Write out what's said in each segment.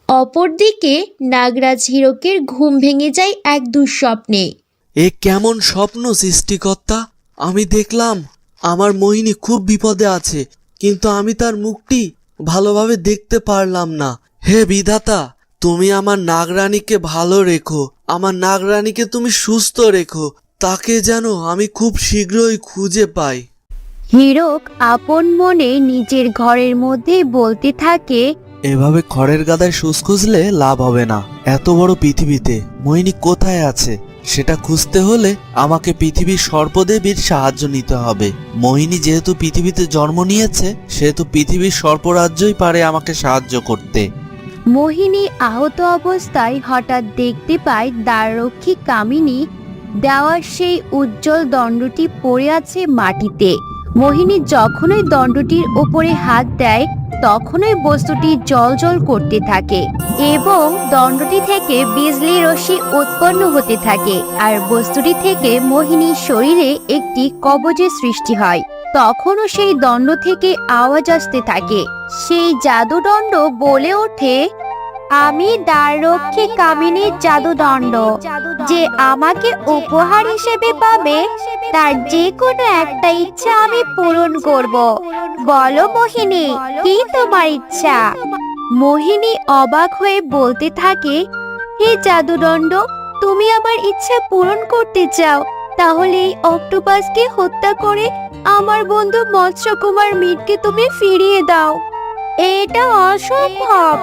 অপরদিকে নাগরাজ হীরকের ঘুম ভেঙে যায় এক দুঃস্বপ্নে। এ কেমন স্বপ্ন সৃষ্টিকর্তা! আমি দেখলাম আমার মোহিনী খুব বিপদে আছে, কিন্তু আমি তার মুখটি ভালোভাবে দেখতে পারলাম না। হে বিধাতা, তুমি আমার নাগরানীকে ভালো রেখো, আমার নাগরানীকে তুমি সুস্থ রেখো, তাকে যেন আমি খুব শীঘ্রই খুঁজে পাই। হীরক আপন মনে নিজের ঘরের মধ্যে বলতে থাকে, এভাবে খড়ের গাদায় সুচ খুঁজলে লাভ হবে না। এত বড় পৃথিবীতে মোহিনী কোথায় আছে সেটা খুঁজতে হলে আমাকে পৃথিবীর সর্পদেবীর সাহায্য নিতে হবে। মোহিনী যেহেতু পৃথিবীতে জন্ম নিয়েছে, সেহেতু পৃথিবীর সর্পরাজ্যই পারে আমাকে সাহায্য করতে। মোহিনী আহত অবস্থায় হঠাৎ দেখতে পায় দ্বাররক্ষী কামিনী দেওয়ার সেই উজ্জ্বল দণ্ডটি পড়ে আছে মাটিতে। মোহিনী যখনই দণ্ডটির উপরে হাত দেয় তখনই বস্তুটি জ্বলজ্বল করতে থাকে এবং দণ্ডটি থেকে বিজলি রশ্মি উৎপন্ন হতে থাকে, আর বস্তুটি থেকে মোহিনীর শরীরে একটি কবজের সৃষ্টি হয়। তখনও সেই দণ্ড থেকে আওয়াজ আসতে থাকে। সেই জাদুদণ্ড বলে ওঠে, আমি দ্বাররক্ষী কামিনীর জাদুদণ্ড, যে আমাকে উপহার হিসেবে পাবে তার যে কোনো একটা ইচ্ছা আমি পূরণ করব। বলো মোহিনী, কি তোমার ইচ্ছা? মোহিনী অবাক হয়ে বলতে থাকে, হে জাদুদণ্ড, তুমি আমার ইচ্ছা পূরণ করতে চাও, তাহলে এই অক্টোপাসকে হত্যা করে আমার বন্ধু মৎস্যকুমার মিটকে তুমি ফিরিয়ে দাও। এটা অসম্ভব।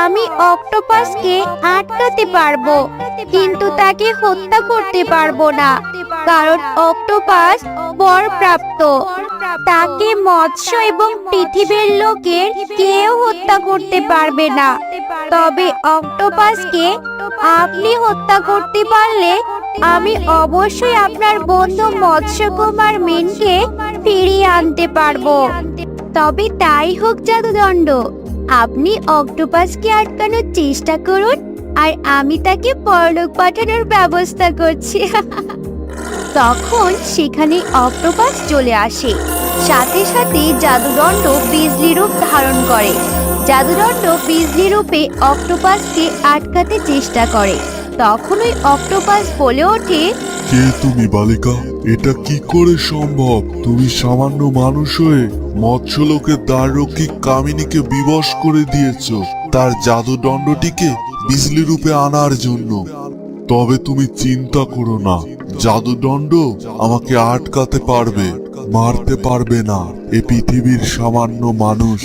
আমি অক্টোপাসকে আটকাতে পারবো, কিন্তু তাকে হত্যা করতে পারবো না, কারণ অক্টোপাস বরপ্রাপ্ত। তাকে মৎস্য এবং পৃথিবীর লোকের কেউ হত্যা করতে পারবে না। তবে অক্টোপাসকে আপনি হত্যা করতে পারলে আমি অবশ্যই আপনার বন্ধু মৎস্যকুমার মিনকে ফিরিয়ে আনতে পারবো। তবে তাই হোক জাদুদণ্ড, আপনি অক্টোপাসকে আটকানোর চেষ্টা করুন, আর আমি তাকে পরলোক পাঠানোর ব্যবস্থা করছি। তখন সেখানে অক্টোপাস চলে আসে। সাথে সাথে জাদুদণ্ড বিজলি রূপ ধারণ করে। জাদুদণ্ড বিজলি রূপে অক্টোপাসকে আটকাতে চেষ্টা করে। তখনই অক্টোপাস বলে ওঠে, কে তুমি বালিকা? এটা কি করে সম্ভব? তুমি সামান্য মানুষ হয়ে মৎস্যলোকের দ্বাররক্ষী কামিনীকে বিবশ করে দিয়েছ তার জাদুদণ্ডটিকে বিজলি রূপে আনার জন্য। তবে তুমি চিন্তা করো না, জাদুদণ্ড আমাকে আটকাতে পারবে, মারতে পারবে না এ পৃথিবীর সামান্য মানুষ।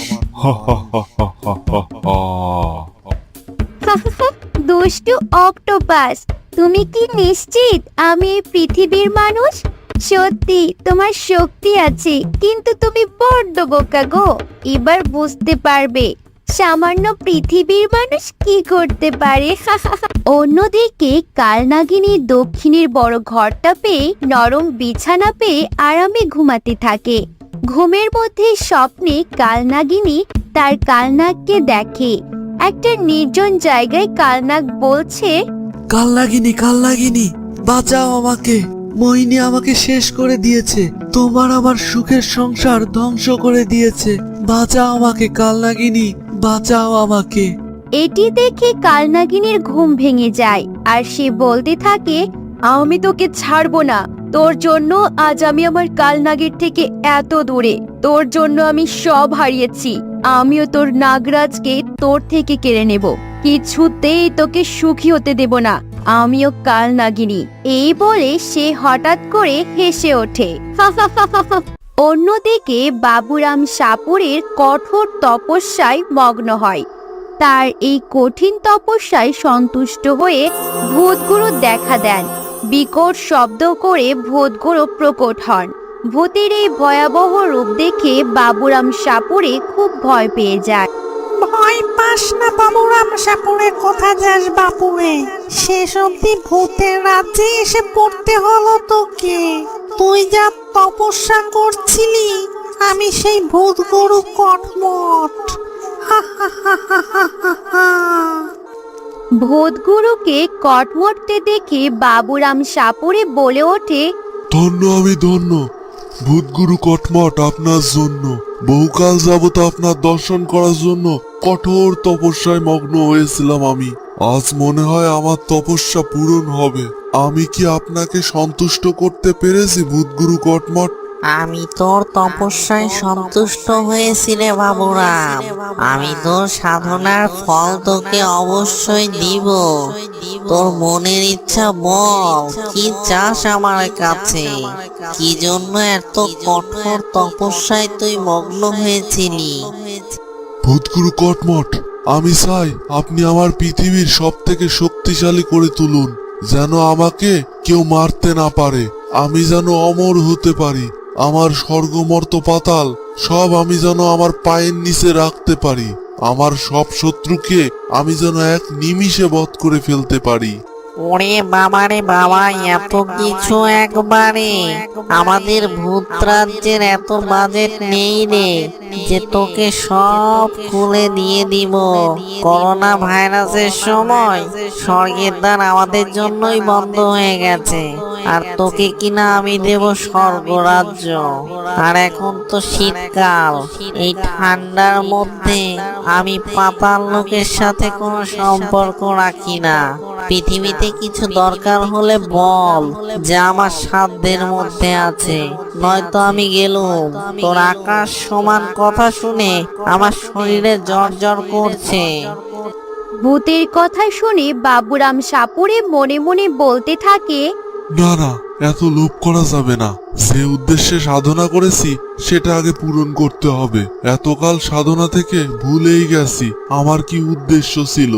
দুষ্টু অক্টোপাস, তুমি কি নিশ্চিত আমি এই পৃথিবীর মানুষ? সত্যি তোমার শক্তি আছে, কিন্তু তুমি বড্ড বোকা গো। এবার বুঝতে পারবে সামান্য পৃথিবীর মানুষ কি করতে পারে। অন্যদিকে কালনাগিনী দক্ষিণের বড় ঘরটা পেয়ে নরম বিছানা পেয়ে আরামে ঘুমাতে থাকে। ঘুমের মধ্যে স্বপ্নে কালনাগিনী তার কালনাগকে দেখে। একটা নির্জন জায়গায় কালনাগ বলছে, কালনাগিনী, কালনাগিনী, বাঁচাও আমাকে। মোহিনী আমাকে শেষ করে দিয়েছে, তোমার আমার সুখের সংসার ধ্বংস করে দিয়েছে। বাঁচাও আমাকে কালনাগিনী, বাঁচাও আমাকে। এটি দেখে কালনাগিনীর ঘুম ভেঙে যায়, আর সে বলতে থাকে, আমি তোকে ছাড়বো না। তোর জন্য আজ আমি আমার কালনাগের থেকে এত দূরে। তোর জন্য আমি সব হারিয়েছি। আমিও তোর নাগরাজকে তোর থেকে কেড়ে নেব। কিছুতেই তোকে সুখী হতে দেব না। আমিও কালনাগিনী। এই বলে সে হঠাৎ করে হেসে ওঠে। অন্যদিকে বাবুরাম সাপুরের কঠোর তপস্যায় মগ্ন হয়। তার এই কঠিন তপস্যায় সন্তুষ্ট হয়ে ভূতগুরু দেখা দেন। বিকট শব্দ করে ভূতগুরু প্রকট হন। ভূতের এই ভয়াবহ রূপ দেখে বাবুরাম সাপুরে খুব ভয় পেয়ে যায়। ভয় পাস না বাবুরাম সাপুরে, কোথা যাস বাপুরে? শেষ অব্দি ভূতের রাজ্যে এসে পড়তে হলো তোকে। তুই যা তপস্যা করছিলি, আমি সেই ভূত গরু কটমট। ভূতগুরুকে কটমটতে দেখে বাবুরাম সাপুরে বলে ওঠে, ধন্য আমি ধন্য ভূতগুরু কটমট, আপনার জন্য বহুকাল যাবত আপনার দর্শন করার জন্য কঠোর তপস্যায় মগ্ন হয়েছিলাম আমি। আজ মনে হয় আমার তপস্যা পূরণ হবে। আমি কি আপনাকে সন্তুষ্ট করতে পেরেছি ভূতগুরু কটমট? আমি তোর তপস্যায় সন্তুষ্ট হয়েছি রে বাবুরাম। আমি তোর সাধনার ফল তোকে অবশ্যই দিব। তোর মনের ইচ্ছা বল, কি চাস আমার কাছে? কি জন্য এত কঠোর তপস্যায় তুই মগ্ন হয়েছিলি? ভূতগুরু কটমট, আমি চাই আপনি আমার পৃথিবীর সব থেকে শক্তিশালী করে তুলুন, যেন আমাকে কেউ মারতে না পারে। আমি যেন অমর হতে পারি। আমার স্বর্গমর্ত পাতাল সব আমি যেন আমার পায়ের নিচে রাখতে পারি। আমার সব শত্রুকে আমি যেন এক নিমিষে বধ করে ফেলতে পারি। ওরে বাবা রে বাবা, এত কিছু একবারে? আমাদের ভূত রাজ্যের এত বাজেট নেই রে যে তোকে সব খুলে দিয়ে দিব। করোনা ভাইরাসের সময় স্বর্গের দ্বার আমাদের জন্যই বন্ধ হয়ে গেছে, আর তোকে কিনা আমি দেব স্বর্গরাজ্য। আর এখন তো শীতকাল, এই ঠান্ডার মধ্যে আমি পাতাল লোকের সাথে কোনো সম্পর্ক রাখি না। পৃথিবীতে কিছু দরকার হলে বল, যা আমার সাধ্যের মধ্যে আছে, নয়তো আমি গেলুম। তোর আকাশ সমান কথা শুনে আমার শরীরে জ্বর জ্বর করছে। ভূতের কথা শুনে বাবুরাম সাপুড়ে মনে মনে বলতে থাকে, না না, এত লোভ করা যাবে না। যে উদ্দেশ্যে সাধনা করেছি সেটা আগে পূরণ করতে হবে। এতকাল সাধনা থেকে ভুলেই গেছি আমার কি উদ্দেশ্য ছিল।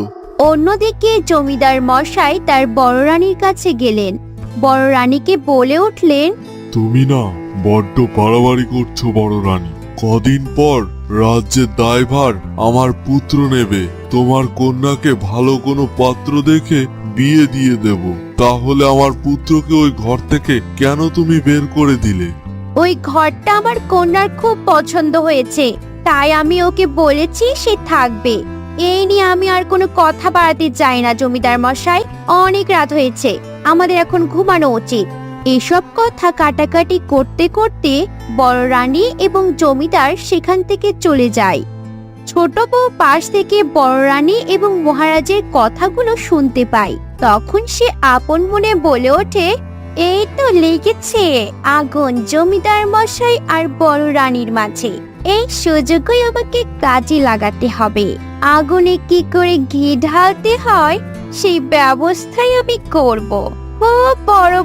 অন্যদিকে জমিদার মশাই তার বড় রানীর কাছে গেলেন। বড় রানীকে বলে উঠলেন, তুমি না বড্ড বাড়াবাড়ি করছো বড় রানী। কদিন পর রাজ্যের দায়ভার আমার পুত্র নেবে। তোমার কন্যাকে ভালো কোনো পাত্র দেখে বিয়ে দিয়ে দেব। তাহলে আমার পুত্রকে ওই ঘর থেকে কেন তুমি বের করে দিলে? ওই ঘরটা আমার কন্যার খুব পছন্দ হয়েছে, তাই আমি ওকে বলেছি সে থাকবে। এই নিয়ে আমি আর কোনো কথা বাড়াতে চাই না জমিদার মশাই। অনেক রাত হয়েছে, আমাদের এখন ঘুমানো উচিত। এসব কথা কাটাকাটি করতে করতে বড় রানী এবং জমিদার সেখান থেকে চলে যায়। ছোট বউ পাশ থেকে বড় রানী এবং মহারাজের কথাগুলো শুনতে পায়। তখন সে আপন মনে বলে ওঠে, এই তো লেগেছে আগুন জমিদার মশাই আর বড় রানীর মাঝে। এই সুযোগই আমাকে কাজে লাগাতে হবে। আগুনে কি করে ঘি ঢালতে হয় সেই ব্যবস্থাই আমি করব। ও বড়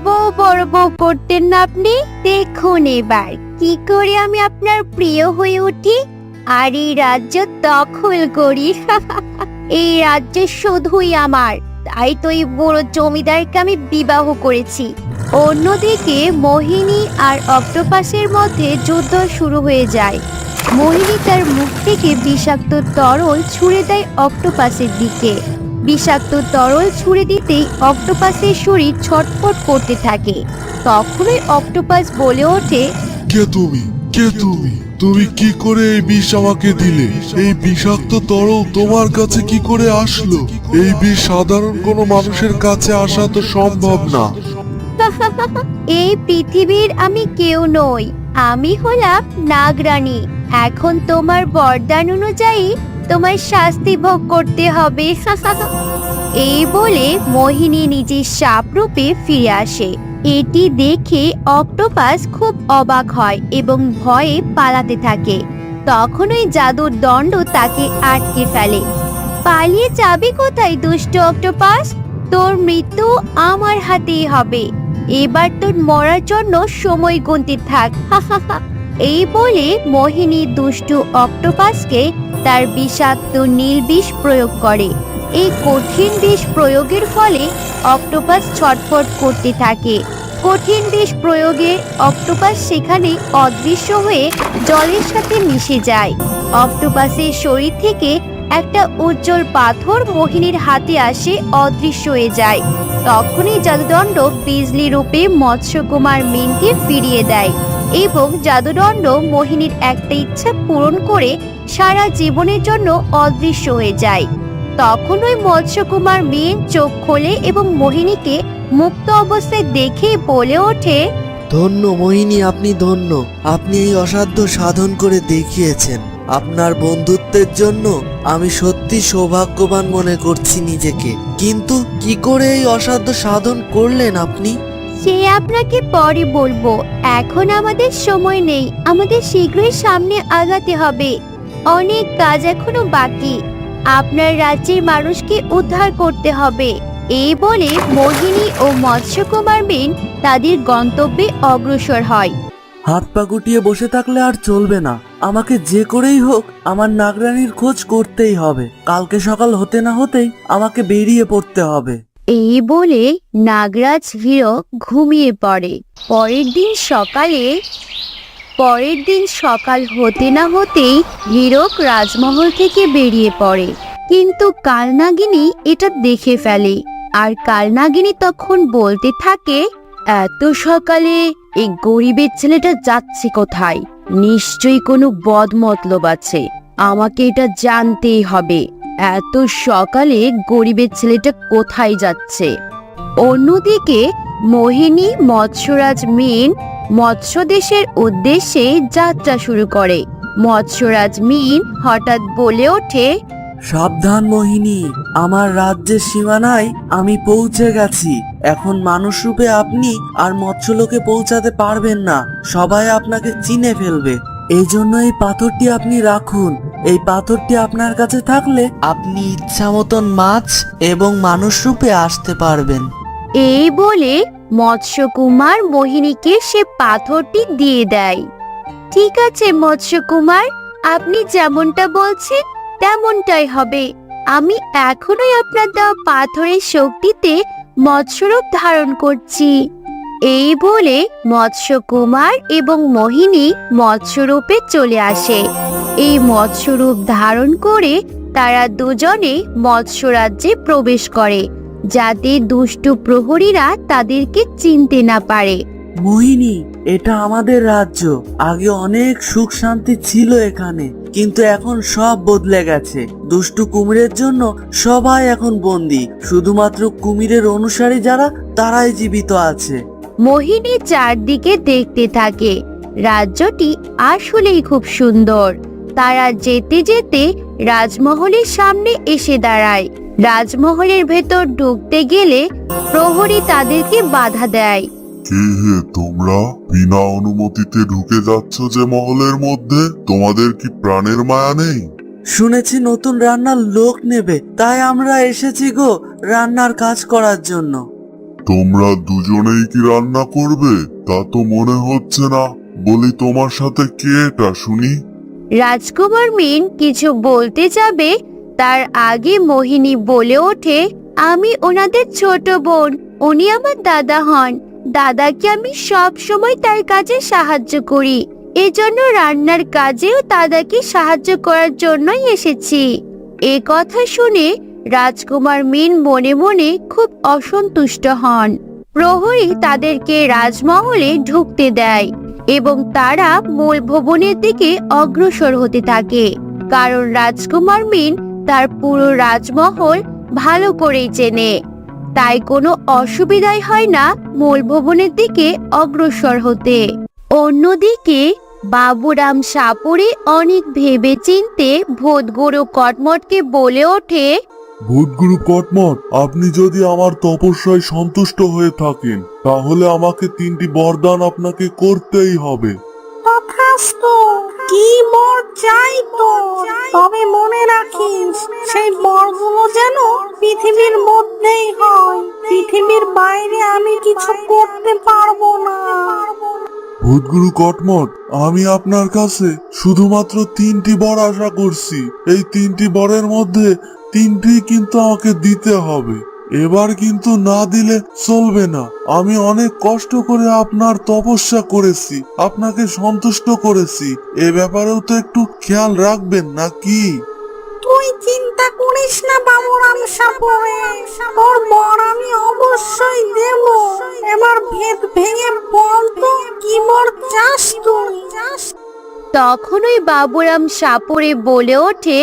বউ করতেন না আপনি? দেখুন এবার কি করে আমি আপনার প্রিয় হয়ে উঠি আর এই রাজ্য দখল করি। এই রাজ্য শুধুই আমার, তাই তো এই বড় জমিদারকে আমি বিবাহ করেছি। অন্যদিকে মোহিনী আর অক্টোপাসের মধ্যে যুদ্ধ শুরু হয়ে যায়। মোহিনী তার মুখ থেকে বিষাক্ত তরল ছুঁড়ে দেয় অক্টোপাসের দিকে। বিষাক্ত তরল ছুঁড়ে দিতেই অক্টোপাসের শরীর ছটফট করতে থাকে। তখনই অক্টোপাস বলে ওঠে, কে তুমি? কে তুমি? তুমি কি করে এই বিষ আমাকে দিলে? এই বিষাক্ত তরল তোমার কাছে কি করে আসলো? এই বিষ সাধারণ কোনো মানুষের কাছে আসা তো সম্ভব না। এই পৃথিবীর আমি কেউ নই, আমি হলাম নাগরানী। এখন তোমার বরদান অনুযায়ী তোমার শাস্তি ভোগ করতে হবে। এই বলে মোহিনী নিজের সাপ রূপে ফিরে আসে। এটি দেখে অক্টোপাস খুব অবাক হয় এবং ভয়ে পালাতে থাকে। তখন ওই জাদুর দণ্ড তাকে আটকে ফেলে। পালিয়ে যাবে কোথায় দুষ্ট অক্টোপাস? তোর মৃত্যু আমার হাতেই হবে। এবার তোর মরার জন্য সময় গুনতে থাক। এই বলে মোহিনী দুষ্টু অক্টোপাসকে তার বিষাক্ত নীল বিষ প্রয়োগ করে। এই কঠিন বিষ প্রয়োগের ফলে অক্টোপাস ছটফট করতে থাকে। কঠিন বিষ প্রয়োগে অক্টোপাস সেখানে অদৃশ্য হয়ে জলের সাথে মিশে যায়। অক্টোপাসের শরীর থেকে একটা উজ্জ্বল পাথর মোহিনীর হাতে আসে অদৃশ্য হয়ে যায়। তখনই জাদুদণ্ড বিজলি রূপে মৎস্যকুমার মিনকে ফিরিয়ে দেয় এবং জাদুদণ্ড মোহিনীর একটা ইচ্ছা পূরণ করে সারা জীবনের জন্য অদৃশ্য হয়ে যায়। তখন ওই মৎস্যকুমার মিন চোখ খোলে এবং মোহিনীকে মুক্ত অবস্থায় দেখে বলে ওঠে, ধন্য মোহিনী, আপনি ধন্য। আপনি এই অসাধ্য সাধন করে দেখিয়েছেন। আপনার বন্ধুত্বের জন্য আমি সত্যি সৌভাগ্যবান মনে করছি নিজেকে। কিন্তু কি করে এই অসাধ্য সাধন করলেন আপনি? সে আপনাকে পরে বলবো, এখন আমাদের সময় নেই, আমাদের শীঘ্রই সামনে আগাতে হবে। অনেক কাজ এখনো বাকি, আপনার রাজ্যের মানুষকে উদ্ধার করতে হবে। এই বলে মোহিনী ও মৎস্যকুমার মিন তাদের গন্তব্যে অগ্রসর হয়। হাত পা গুটিয়ে বসে থাকলে আর চলবে না, আমাকে যে করেই হোক আমার নাগরানীর খোঁজ করতেই হবে। কালকে সকাল হতে না হতেই আমাকে বেরিয়ে পড়তে হবে। এই বলে নাগরাজ হীরক ঘুমিয়ে পড়ে। পরের দিন সকাল হতে না হতেই হীরক রাজমহল থেকে বেরিয়ে পড়ে। কিন্তু কালনাগিনী এটা দেখে ফেলে, আর কালনাগিনী তখন বলতে থাকে, এত সকালে এই গরিবের ছেলেটা যাচ্ছে কোথায়? নিশ্চয়ই কোনো বদমতলব আছে, আমাকে এটা জানতেই হবে। এত সকালে গরিবের ছেলেটা কোথায় যাচ্ছে? অন্যদিকে মোহিনী মৎস্যরাজ মিন মৎস্য দেশের উদ্দেশ্যে যাত্রা শুরু করে। মৎস্যরাজ মিন হঠাৎ বলে ওঠে, সাবধান মোহিনী, আমার রাজ্যের সীমানায় আমি পৌঁছে গেছি। এখন মানুষ রূপে আপনি আর মৎস্যলোকে পৌঁছাতে পারবেন না, সবাই আপনাকে চিনে ফেলবে। এই জন্য এই পাথরটি আপনি রাখুন। এই পাথরটি আপনার কাছে থাকলে আপনি ইচ্ছা মতন মাছ এবং মানুষ রূপে আসতে পারবেন। এই বলে মৎস্যকুমার মোহিনীকে সে পাথরটি দিয়ে দেয়। ঠিক আছে মৎস্যকুমার, আপনি যেমনটা বলছেন তেমনটাই হবে। আমি এখনোই আপনার দেওয়া পাথরের শক্তিতে মৎস্যরূপ ধারণ করছি। এই বলে মৎস্যকুমার এবং মোহিনী মৎস্যরূপে চলে আসে। এই মৎস্যরূপ ধারণ করে তারা দুজনে মৎস্য রাজ্যে প্রবেশ করে, যাতে দুষ্টু প্রহরীরা তাদেরকে চিনতে না পারে। মোহিনী, এটা আমাদের রাজ্য। আগে অনেক সুখ শান্তি ছিল এখানে, কিন্তু এখন সব বদলে গেছে। দুষ্টু কুমিরের জন্য সবাই এখন বন্দী, শুধুমাত্র কুমিরের অনুসারী যারা তারাই জীবিত আছে। মোহিনী চারদিকে দেখতে থাকে। রাজ্যটি আসলেই খুব সুন্দর। তারা যেতে যেতে রাজমহলের সামনে এসে দাঁড়ায়। রাজমহলের ভেতর ঢুকতে গেলে প্রহরী তাদেরকে বাধা দেয়। কে হে তোমরা? বিনা অনুমতিতে ঢুকে যাচ্ছ যে মহলের মধ্যে? তোমাদের কি প্রাণের মায়া নেই? শুনেছি নতুন রান্নার লোক নেবে, তাই আমরা এসেছি গো রান্নার কাজ করার জন্য। তোমরা দুজনেই কি রান্না করবে? তা তো মনে হচ্ছে না। বলি, তোমার সাথে কে এটা শুনি? রাজকুমার মিন কিছু বলতে যাবে, তার আগে মোহিনী বলে ওঠে, আমি ওনাদের ছোট বোন, উনি আমার দাদা হন। দাদাকে আমি সব সময় তার কাজে সাহায্য করি, এজন্য রান্নার কাজেও দাদাকে সাহায্য করার জন্যই এসেছি। এ কথা শুনে রাজকুমার মিন মনে মনে খুব অসন্তুষ্ট হন। প্রহরী তাদেরকে রাজমহলে ঢুকতে দেয় এবং তারা মূল ভবনের দিকে অগ্রসর হতে থাকে, কারণ রাজকুমার মিন তার পুরো রাজমহল ভালো করেই চেনে। তাই কোনো অসুবিধাই হয় না মূল ভবনের দিকে অগ্রসর হতে। অন্যদিকে বাবুরাম সাপুড়ে অনেক ভেবে চিনতে ভূতগুরু কটমটকে বলে ওঠে, ভূতগুরু কটমট, আপনি যদি আমার তপস্যায় সন্তুষ্ট হয়ে থাকেন, তাহলে আমাকে 3টি বরদান আপনাকে করতেই হবে। তথাস্তু, কি বর চাই তোর? তবে মনে রাখিস, সেই বরগুলো যেন পৃথিবীর মধ্যেই হয়। পৃথিবীর বাইরে আমি কিছু করতে পারবো না। ভূতগুরু কটমট, আমি আপনার কাছে শুধুমাত্র 3টি বর আশা করছি। এই 3টি বরের মধ্যে 3টি কিন্তু আমাকে দিতে হবে। এবার কিন্তু না দিলে চলবে না। আমি অনেক কষ্ট করে আপনার তপস্যা করেছি, আপনাকে সন্তুষ্ট করেছি। এ ব্যাপারেও তো একটু খেয়াল রাখবেন নাকি? তুই চিন্তা করিস না বাবুরাম সাপুড়ে, তোর বর আমি অবশ্যই দেব। এবার ভেদ ভেঙে বল তো, কি বর চাস তুই? তখন ওই বাবুরাম সাপুড়ে বলে ওঠে,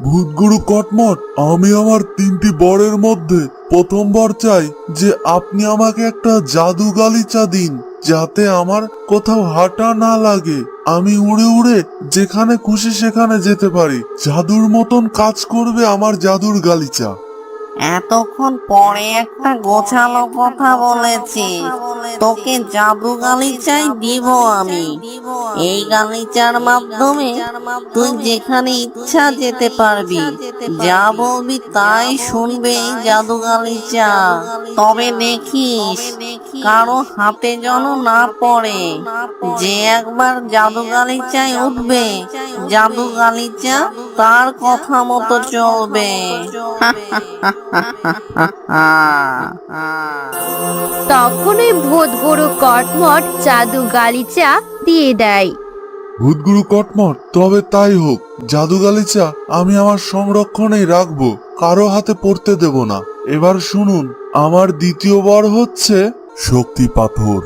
ভূতগুরু কটমট, আমি আমার 3টি বরের মধ্যে প্রথম বর চাই যে আপনি আমাকে একটা জাদু গালিচা দিন। যাতে আমার কোথাও হাঁটা না লাগে, আমি উড়ে উড়ে যেখানে খুশি সেখানে যেতে পারি। জাদুর মতন কাজ করবে আমার জাদুর গালিচা। এতক্ষণ পরে একটা গোছালো কথা বলেছি, তোকে জাদু গালিচাই দিব আমি। এই গালিচার মাধ্যমে তুই যেখানে ইচ্ছা যেতে পারবি, যা বলবি তাই শুনবে এই জাদু গালিচা। তবে দেখিস কারো হাতে যেন না পড়ে। যে একবার জাদু গালিচায় উঠবে, জাদু গালিচা তার কথা মতো চলবে। তখন ওই ভূতগুরু কটমট জাদু গালিচা দিয়ে দেয়। ভূতগুরু কটমট, তবে তাই হোক। জাদু গালিচা আমি আমার সংরক্ষণেই রাখবো, কারো হাতে পড়তে দেব না। এবার শুনুন, আমার দ্বিতীয় বর হচ্ছে শক্তি পাথর।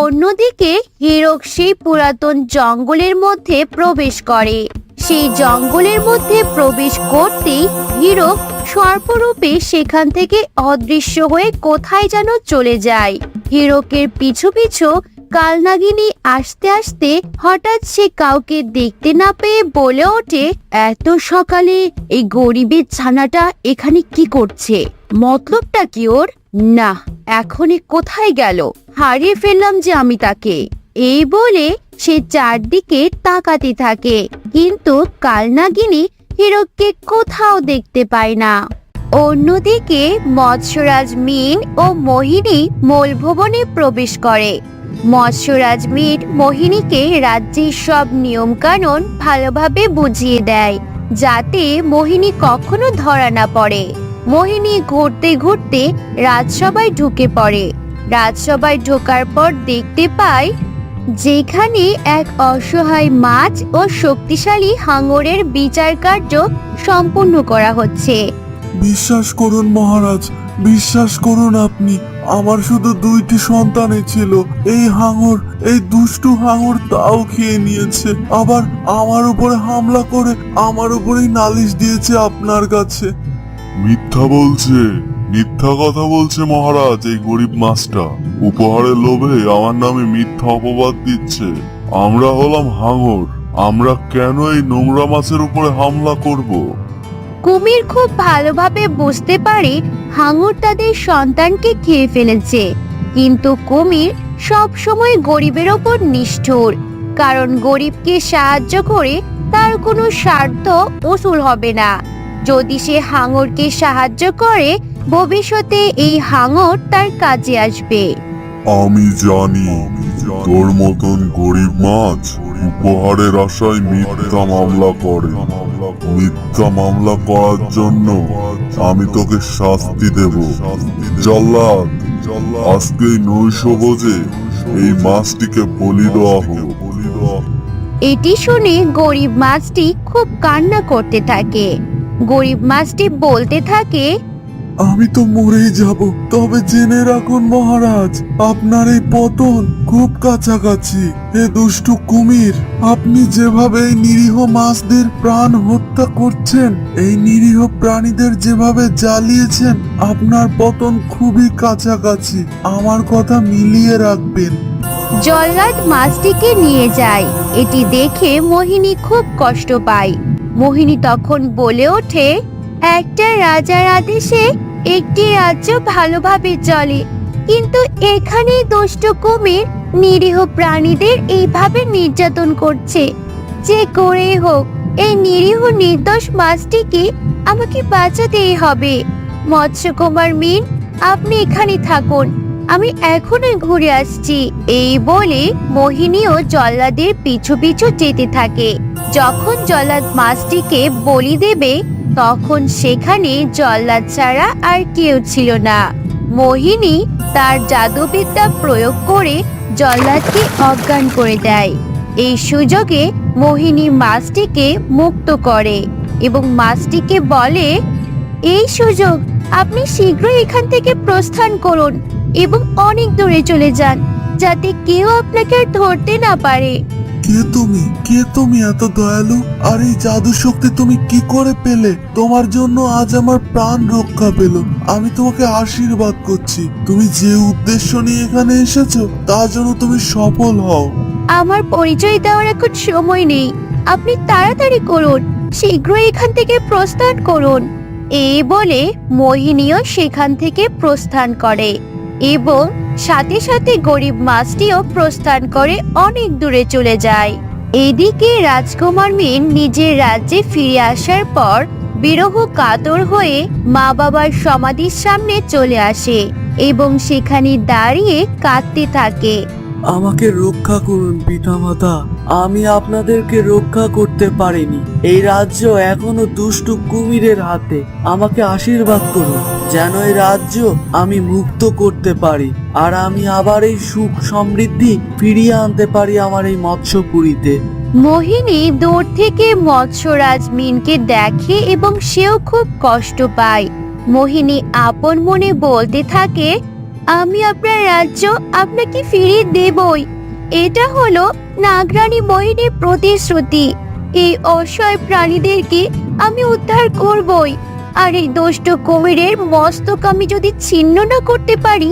অন্যদিকে হীরক সেই পুরাতন জঙ্গলের মধ্যে প্রবেশ করে। সেই জঙ্গলের মধ্যে প্রবেশ করতেই হীরক সর্পরূপে সেখান থেকে অদৃশ্য হয়ে কোথায় যেন চলে যায়। হীরকের পিছু পিছু কালনাগিনী আসতে আসতে হঠাৎ সে কাউকে দেখতে না পেয়ে বলে ওঠে, এত সকালে এই গরিবের ছানাটা এখানে কি করছে? মতলবটা কি ওর? না, এখনই কোথায় গেল? হারিয়ে ফেললাম যে আমি তাকে। এই বলে সে চারদিকে তাকাতে থাকে, কিন্তু কালনাগিনী হীরককে কোথাও দেখতে পায় না। অন্যদিকে মৎস্যরাজ মিন ও মোহিনী মূলভবনে প্রবেশ করে। মৎস্যরাজ মিন মোহিনীকে রাজ্যের সব নিয়ম কানুন ভালোভাবে বুঝিয়ে দেয়, যাতে মোহিনী কখনো ধরা না পড়ে। মোহিনী ঘুরতে ঘুরতে রাজসভায় ঢুকে পড়ে। রাজসভায় ঢোকার পর দেখতে পায় যেখানে এক অসহায় মাছ ও শক্তিশালী হাঙরের বিচার কার্য সম্পূর্ণ করা হচ্ছে। বিশ্বাস করুন মহারাজ, বিশ্বাস করুন আপনি, আমার শুধু 2টি সন্তানই ছিল। এই হাঙর, এই দুষ্টু হাঙর তাও খেয়ে নিয়েছে, আবার আমার উপরে হামলা করে আমার উপরেই নালিশ দিয়েছে আপনার কাছে। মিথ্যা বলছে, মিথ্যা কথা বলছে মহারাজ। এই গরিব মাছটা উপহারের লোভে আমার নামে মিথ্যা অপবাদ দিচ্ছে। আমরা হলাম হাঙর, আমরা কেন এই নোংরা মাছের উপরে হামলা করব? কুমির খুব ভালোভাবে বুঝতে পারে হাঙর তাদের সন্তানকে খেয়ে ফেলেছে, কিন্তু কুমির সব সময় গরিবের ওপর নিষ্ঠুর, কারণ গরিবকে সাহায্য করে তার কোনো স্বার্থ উসুল হবে না। যদি সে হাঙরকে সাহায্য করে, ভবিষ্যতে এই হাঙর তার কাজে আসবে। আমি জানি তোর মতন গরিব মাছ উপহারের আশায় মিথ্যা মামলা করে। মিথ্যা মামলা করার জন্য আমি তোকে শাস্তি দেব। জল্লাদ, আজকেই নৈশভোজে এই মাছটিকে বলি দেওয়া হোক। এটি শুনে গরিব মাছটি খুব কান্না করতে থাকে। গরিব মাছটি বলতে থাকে, আমি তো মরেই যাব, তবে জেনে রাখুন মহারাজ, আপনার এই পতন খুব কাছাকাছি। হে দুষ্টু কুমির, আপনি যেভাবে এই নিরীহ মাছদের প্রাণ হত্যা করছেন, এই নিরীহ প্রাণীদের যেভাবে জ্বালিয়েছেন, আপনার পতন খুবই কাছাকাছি। আমার কথা মিলিয়ে রাখবেন। জল্লাদ মাছটিকে নিয়ে যায়। এটি দেখে মোহিনী খুব কষ্ট পায়। মোহিনী তখন বলে ওঠে, একটা রাজার আদেশে একটি রাজ্য ভালোভাবে চলে, কিন্তু এখানে দুষ্ট কুমির নিরীহ প্রাণীদের এইভাবে নির্যাতন করছে। যে করেই হোক এই নিরীহ নির্দোষ মাছটিকে আমাকে বাঁচাতেই হবে। মৎস্যকুমার মিন, আপনি এখানে থাকুন, আমি এখনই ঘুরে আসছি। এই বলে মোহিনীও জল্লাদের পিছু পিছু যেতে থাকে। যখন জল্লাদ মাছটিকে বলি দেবে, তখন সেখানে জল্লাদ ছাড়া আর কেউ ছিল না। মোহিনী তার জাদুবিদ্যা প্রয়োগ করে জল্লাদকে অজ্ঞান করে দেয়। এই সুযোগে মোহিনী মাছটিকে মুক্ত করে এবং মাছটিকে বলে, এই সুযোগ, আপনি শীঘ্রই এখান থেকে প্রস্থান করুন এবং অনেক দূরে চলে যান, যাতে কেউ আপনাকে আর ধরতে না পারে। কে তুমি এত দয়ালু? আর এই জাদু শক্তি তুমি কি করে পেলে? তোমার জন্য আজ আমার প্রাণ রক্ষা পেল। আমি তোমাকে আশীর্বাদ করছি। তুমি যে উদ্দেশ্য নিয়ে এখানে এসেছো তার জন্য তুমি সফল হও। আমার পরিচয় দেওয়ার এখন সময় নেই, আপনি তাড়াতাড়ি করুন, শীঘ্রই এখান থেকে প্রস্থান করুন। এই বলে মোহিনীও সেখান থেকে প্রস্থান করে এবং সাথে সাথে গরিব মাছটিও প্রস্থান করে অনেক দূরে চলে যায়। এদিকে রাজকুমার মিন নিজের রাজ্যে ফিরে আসার পর বিরহ কাতর হয়ে মা বাবার সমাধির সামনে চলে আসে এবং সেখানে দাঁড়িয়ে কাঁদতে থাকে। আমাকে রক্ষা করুন পিতামাতা, আমি আপনাদেরকে রক্ষা করতে পারিনি। এই রাজ্য এখনো দুষ্টু কুমিরের হাতে। আমাকে আশীর্বাদ করুন যেন এই রাজ্য আমি মুক্ত করতে পারি, আর আমি আবার এই সুখ সমৃদ্ধি ফিরিয়ে আনতে পারি আমার এই মৎস্যপুরীতে। মোহিনী দূর থেকে মৎস্যরাজ মিনকে দেখে এবং সেও খুব কষ্ট পায়। মোহিনী আপন মনে বলতে থাকে, আমি আপনার রাজ্য আপনাকে ফিরিয়ে দেবই। এটা হলো নাগরানী মোহিনীর প্রতিশ্রুতি। এই অসহায় প্রাণীদেরকে আমি উদ্ধার করবই, আর এই দুষ্ট কুমিরের মস্তক আমি যদি ছিন্ন না করতে পারি,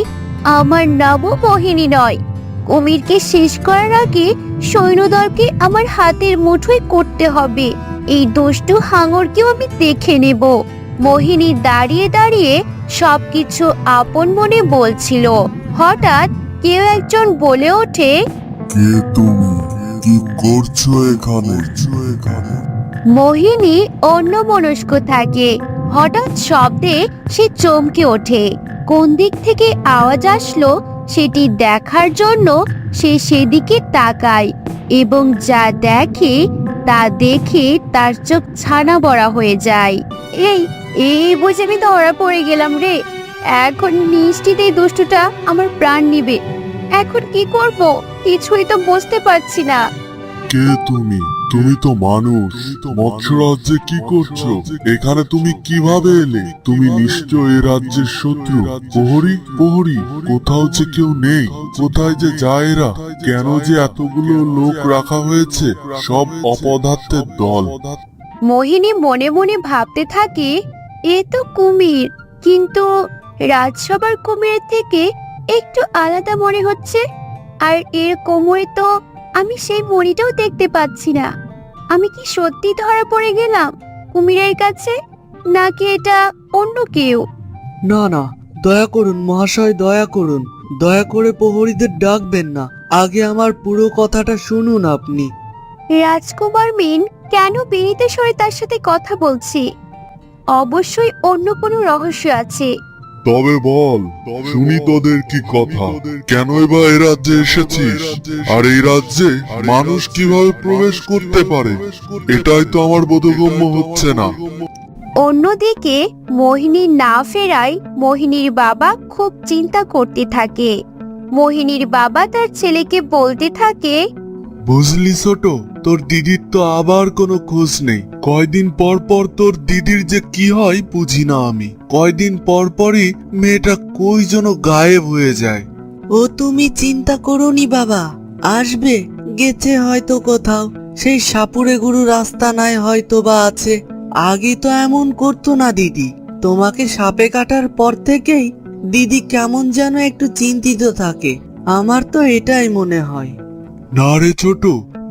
আমার নামও মোহিনী নয়। কুমিরকে শেষ করার আগে সৈন্যদলকে আমার হাতের মুঠোয় করতে হবে। এই দুষ্ট হাঙরকেও আমি দেখে নেব। মোহিনী দাঁড়িয়ে দাঁড়িয়ে সবকিছু আপন মনে বলছিল। হঠাৎ কেউ একজন বলে ওঠে, কে তুমি? কি করছো এখানে? মোহিনী অন্যমনস্ক থাকে। হঠাৎ শব্দে সে চমকে ওঠে। কোন দিক থেকে আওয়াজ আসলো সেটি দেখার জন্য সে সেদিকে তাকায় এবং যা দেখে তা দেখে তার চোখ ছানা বড়া হয়ে যায়। এই এই বুঝে আমি ধরা পড়ে গেলাম রে। এখন নিশ্চিত এই দুষ্টটা আমার প্রাণ নিবে। এখন কি করব কিছুই তো বুঝতে পারছি না। কে তুমি? তুমি তো মানুষ। মৎস্য রাজ্যে কি করছো এখানে? তুমি কিভাবে এলে? তুমি নিশ্চয় এ রাজ্যের শত্রু। প্রহরী কোথাও যে কেউ নেই। কোথায় যে যায় এরা? কেন যে এতগুলো লোক রাখা হয়েছে? সব অপদার্থের দল। মোহিনী মনে মনে ভাবতে থাকে, এ তো কুমির, কিন্তু রাজসভার কুমিরের থেকে একটু আলাদা মনে হচ্ছে। আর এর কোমরে তো আমি সেই মণিটাও দেখতে পাচ্ছি না। আমি কি সত্যি ধরা পড়ে গেলাম কুমিরের কাছে, নাকি এটা অন্য কেউ? না না, দয়া করুন মহাশয়, দয়া করুন। দয়া করে প্রহরীদের ডাকবেন না, আগে আমার পুরো কথাটা শুনুন আপনি। রাজকুমার মিন কেন বিনীত স্বরে তার সাথে কথা বলছি? অবশ্যই অন্য কোনো রহস্য আছে। তবে বল, শুনি তোদের কি কথা। কেন এবার এ রাজ্যে এসেছিস? আর এই রাজ্যে মানুষ কিভাবে প্রবেশ করতে পারে? এটাই তো আমার বোধগম্য হচ্ছে না। অন্যদিকে মোহিনী না ফেরায় মোহিনীর বাবা খুব চিন্তা করতে থাকে। মোহিনীর বাবা তার ছেলেকে বলতে থাকে, বুঝলি ছোট, তোর দিদির তো আবার কোনো খোঁজ নেই। কয়দিন পর পর তোর দিদির যে কি হয় বুঝি না আমি। কয়দিন পর পরই মেয়েটা কই যেন গায়েব হয়ে যায়। ও তুমি চিন্তা করোনি বাবা, আসবে, গেছে হয়তো কোথাও। সেই সাপুরে গুরু রাস্তা নাই হয়তো বা আছে। আগে তো এমন করতো না দিদি। তোমাকে সাপে কাটার পর থেকেই দিদি কেমন যেন একটু চিন্তিত থাকে। আমার তো এটাই মনে হয়। না রে ছোট,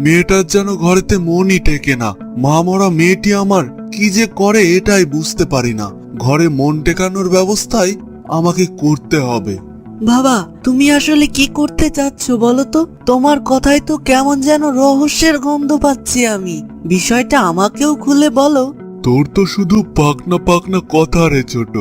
মেয়েটার যেন ঘরেতে মনই টেকে না। মা মরা মেয়েটি আমার কি যে করে এটাই বুঝতে পারি না। ঘরে মন টেকানোর ব্যবস্থাই আমাকে করতে হবে। বাবা, তুমি আসলে কি করতে চাচ্ছ বলো তো? তোমার কথাই তো কেমন যেন রহস্যের গন্ধ পাচ্ছি আমি। বিষয়টা আমাকেও খুলে বলো। তোর তো শুধু পাকনা পাকনা কথা রে ছোট।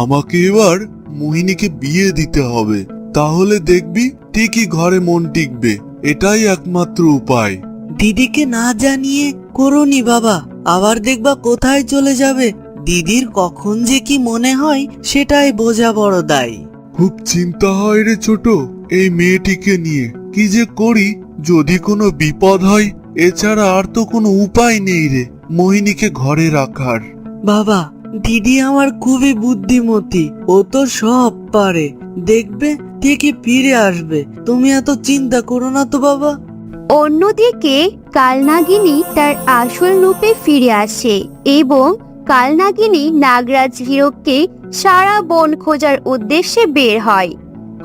আমাকে এবার মোহিনীকে বিয়ে দিতে হবে, তাহলে দেখবি ঠিকই ঘরে মন টিকবে। এটাই একমাত্র উপায়। দিদিকে না জানিয়ে করোনি বাবা, আবার দেখবা কোথায় চলে যাবে। দিদির কখন যে কি মনে হয় সেটাই বোঝা বড় দায়। খুব চিন্তা হয় রে ছোট এই মেয়েটিকে নিয়ে। কি যে করি যদি কোনো বিপদ হয়। এছাড়া আর তো কোনো উপায় নেই রে মোহিনীকে ঘরে রাখার। বাবা, দিদি আমার খুবই বুদ্ধিমতী, ও তো সব পারে। দেখবে ঠিকই ফিরে আসবে, তুমি এত চিন্তা করো না তো বাবা। অন্যদিকে কালনাগিনী তার আসল রূপে ফিরে আসে এবং কালনাগিনী নাগরাজ হীরককে সারা বন খোঁজার উদ্দেশ্যে বের হয়।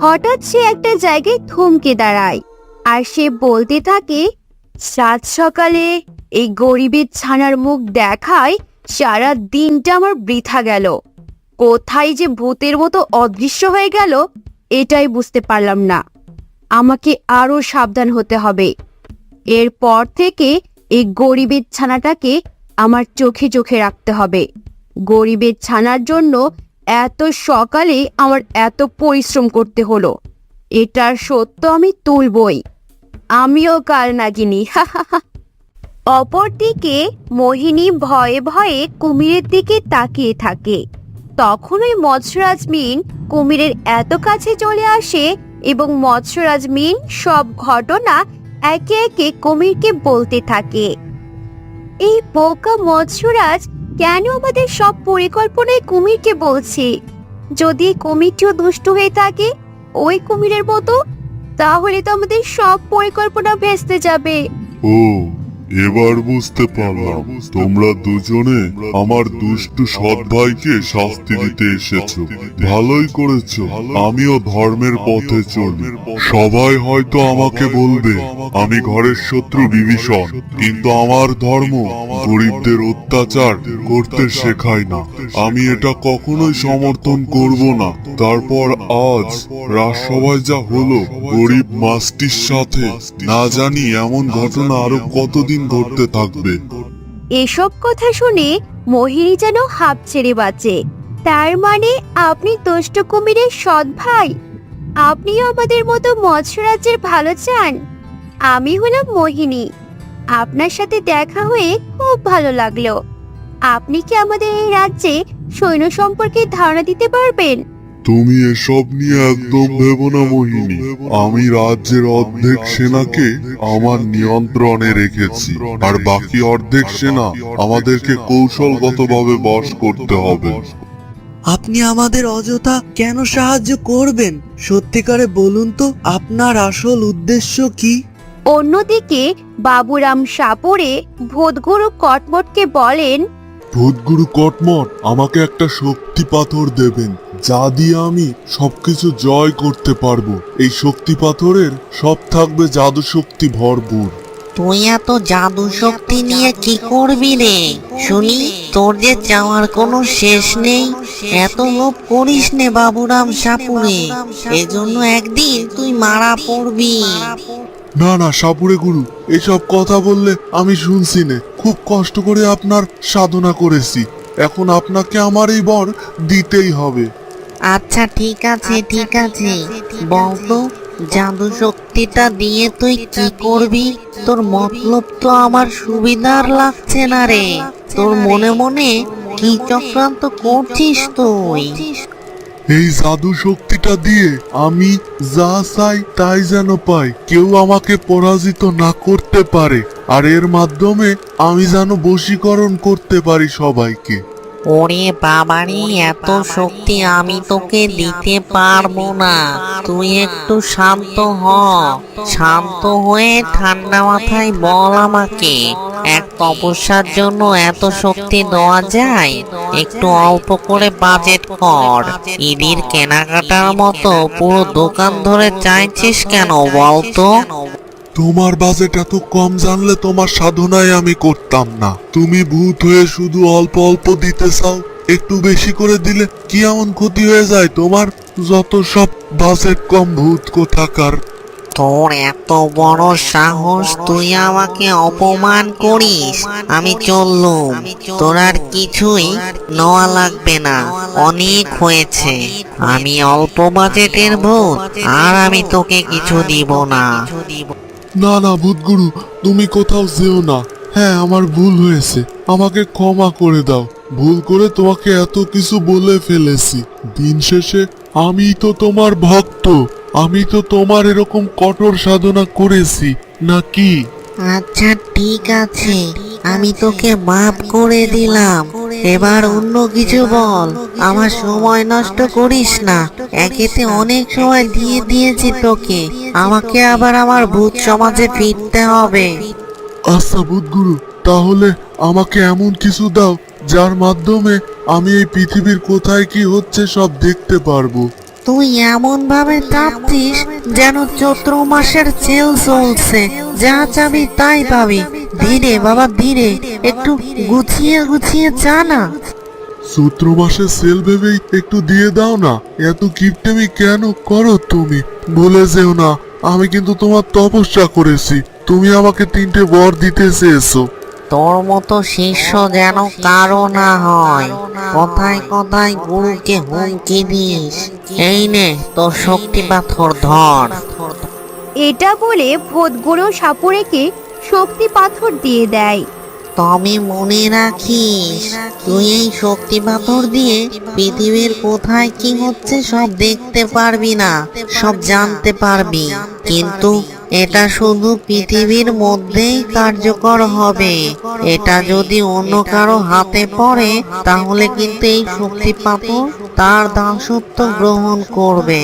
হঠাৎ সে একটা জায়গায় থমকে দাঁড়ায় আর সে বলতে থাকে, সাত সকালে এই গরিবের ছানার মুখ দেখায় সারা দিনটা আমার বৃথা গেল। কোথায় যে ভূতের মতো অদৃশ্য হয়ে গেল এটাই বুঝতে পারলাম না। আমাকে আরো সাবধান হতে হবে। এরপর থেকে এই গরিবের ছানাটাকে আমার চোখে চোখে রাখতে হবে। গরিবের ছানার জন্য এত সকালে আমার এত পরিশ্রম করতে হলো, এটার সত্য আমি তুলবই। আমিও কালনাগিনী। অপরদিকে মোহিনী ভয়ে ভয়ে কুমিরের দিকে তাকিয়ে থাকে। তখন ওই মৎস্যরাজ মিন কুমিরের এত কাছে চলে আসে এবং মৎস্যরাজ মিন সব ঘটনা একে একে কুমিরকে বলতে থাকে। এই বোকা মৎস্যরাজ কেন আমাদের সব পরিকল্পনায় কুমিরকে বলছে? যদি কুমিরটিও দুষ্ট হয়ে থাকে ওই কুমিরের মতো, তাহলে তো আমাদের সব পরিকল্পনা ভেস্তে যাবে। ও, এবার বুঝতে পারলাম তোমরা দুজনে আমার দুষ্টু সৎ ভাইকে শাস্তি দিতে এসেছো। ভালোই করেছো। আমিও ধর্মের পথে চলি। সবাই হয়তো আমাকে বলবে আমি ঘরের শত্রু বিভীষণ, কিন্তু আমার ধর্ম গরিবদের অত্যাচার করতে শেখায় না। আমি এটা কখনোই সমর্থন করব না। তারপর আজ রাজসভায় যা হলো, গরিব মাছটির সাথে না জানি এমন ঘটনা আরো কতদিন ঘটতে থাকবে। এসব কথা শুনে মোহিনী যেন হাঁপ ছেড়ে বাঁচে। তার মানে আপনি দুষ্ট কুমিরের সৎ ভাই? আপনিও আমাদের মতো মৎস্যরাজ্যের ভালো চান? আমি হলাম মোহিনী। আপনার সাথে দেখা হয়ে খুব ভালো লাগলো। আপনি কি আমাদের এই রাজ্যে সৈন্য সম্পর্কে ধারণা দিতে পারবেন? তুমি এসব নিয়ে একদম ভেবো না মোহিনী। আমি রাজ্যের অর্ধেক সেনাকে আমার নিয়ন্ত্রণে রেখেছি, আর বাকি অর্ধেক সেনা আমাদেরকে কৌশলগতভাবে বশ করতে হবে। আপনি আমাদের অযথা কেন সাহায্য করবেন? সত্যিকারে বলুন তো আপনার আসল উদ্দেশ্য কি? অন্যদিকে বাবুরাম সাপুড়ে ভূতগুরু কটমটকে বলেন, ভূতগুরু কটমট আমাকে একটা শক্তি পাথর দেবেন, যা দিয়ে আমি সবকিছু জয় করতে পারবো। এই শক্তি পাথরের সব থাকবে জাদু শক্তি ভরপুর। তুই এত জাদু শক্তি নিয়ে কি করবি রে শুনি? তোর যে চাওয়ার কোনো শেষ নেই। এত লোভ করিস নে বাবুরাম সাপুরে, এজন্য একদিন তুই মারা পড়বি। না না সাপুরে গুরু, এসব কথা বললে আমি শুনছি নে। খুব কষ্ট করে আপনার সাধনা করেছি, এখন আপনাকে আমার এই বর দিতেই হবে। আচ্ছা ঠিক আছে ঠিক আছে, বলতো জাদু শক্তিটা দিয়ে তুই কি করবি? তোর মতলব তো আমার সুবিধার লাগছে না রে। তোর মনে মনে কি চক্রান্ত করছিস তুই? এই জাদু শক্তিটা দিয়ে আমি যা চাই তাই যেন পাই, কেউ আমাকে পরাজিত না করতে পারে, আর এর মাধ্যমে আমি যেন বশীকরণ করতে পারি সবাইকে। ওরে বাবারে, এত শক্তি আমি তোকে দিতে পারবো না। তুই একটু শান্ত হ। শান্ত হয়ে ঠান্ডা মাথায় বল আমাকে, এক তপস্যার জন্য এত শক্তি দেওয়া যায়? একটু অল্প করে বাজেট কর। ঈদের কেনাকাটার মতো পুরো দোকান ধরে চাইছিস কেন বলতো? তোমার বাজেট এত কম জানলে তোমার সাধনায় আমি করতাম না। তুমি ভূত হয়ে শুধু অল্প অল্প দিতে চাও, একটু বেশি করে দিলে কি এমন ক্ষতি হয়ে যায় তোমার? যত সব বাজেট কম ভূত কোথাকার। তোর এত বড় সাহস, তুই আমাকে অপমান করিস? আমি চললুম, তোর আর কিছুই নেওয়া লাগবে না, অনেক হয়েছে। আমি অল্প বাজেটের ভূত, আর আমি তোকে কিছু দিব না। না না ভূতগুরু, তুমি কোথাও যেও না। হ্যাঁ, আমার ভুল হয়েছে, আমাকে ক্ষমা করে দাও। ভুল করে তোমাকে এত কিছু বলে ফেলেছি। দিন শেষে আমি তো তোমার ভক্ত, আমি তো তোমার এরকম কঠোর সাধনা করেছি নাকি? আচ্ছা ঠিক আছে, আমি তোকে মাফ করে দিলাম। এবার অন্য কিছু বল, আমার সময় নষ্ট করিস না। একেতে অনেক সময় দিয়ে দিয়েছি তোকে, আমাকে আবার আমার ভূত সমাজে ফিরতে হবে। আচ্ছা ভূতগুরু, তাহলে আমাকে এমন কিছু দাও যার মাধ্যমে আমি এই পৃথিবীর কোথায় কি হচ্ছে সব দেখতে পারবো। তুই এমন ভাবে চাপতিস যেন চৈত্র মাসের চেল চলছে, যা চাবি তাই পাবি। ধীরে বাবা ধীরে, একটু গুছিয়ে গুছিয়ে চা না। চৈত্র মাসে সেল ভেবেই একটু দিয়ে দাও না। এত কিপটেমি কেন করো তুমি? ভুলে যেও না, আমি কিন্তু তোমার তপস্যা করেছি। তুমি আমাকে 3টে বর দিতে চেয়েছো। তোর মতো শিষ্য যেন কারো না হয়। কথায় কথায় গুরুকে হুমকি দিস। এই নে তোর শক্তি পাথর ধর। এটা বলে ভূতগুরু সাপুড়েকে শক্তি পাথর দিয়ে দেয়। তবে মনে রাখিস, তুই এই শক্তি পাথর দিয়ে পৃথিবীর কোথায় কি হচ্ছে সব দেখতে পারবি না, সব জানতে পারবি, কিন্তু এটা শুধু পৃথিবীর মধ্যেই কার্যকর হবে। এটা যদি অন্য কারো হাতে পড়ে তাহলে কিন্তু এই শক্তি পাথর তার দাসত্ব গ্রহণ করবে।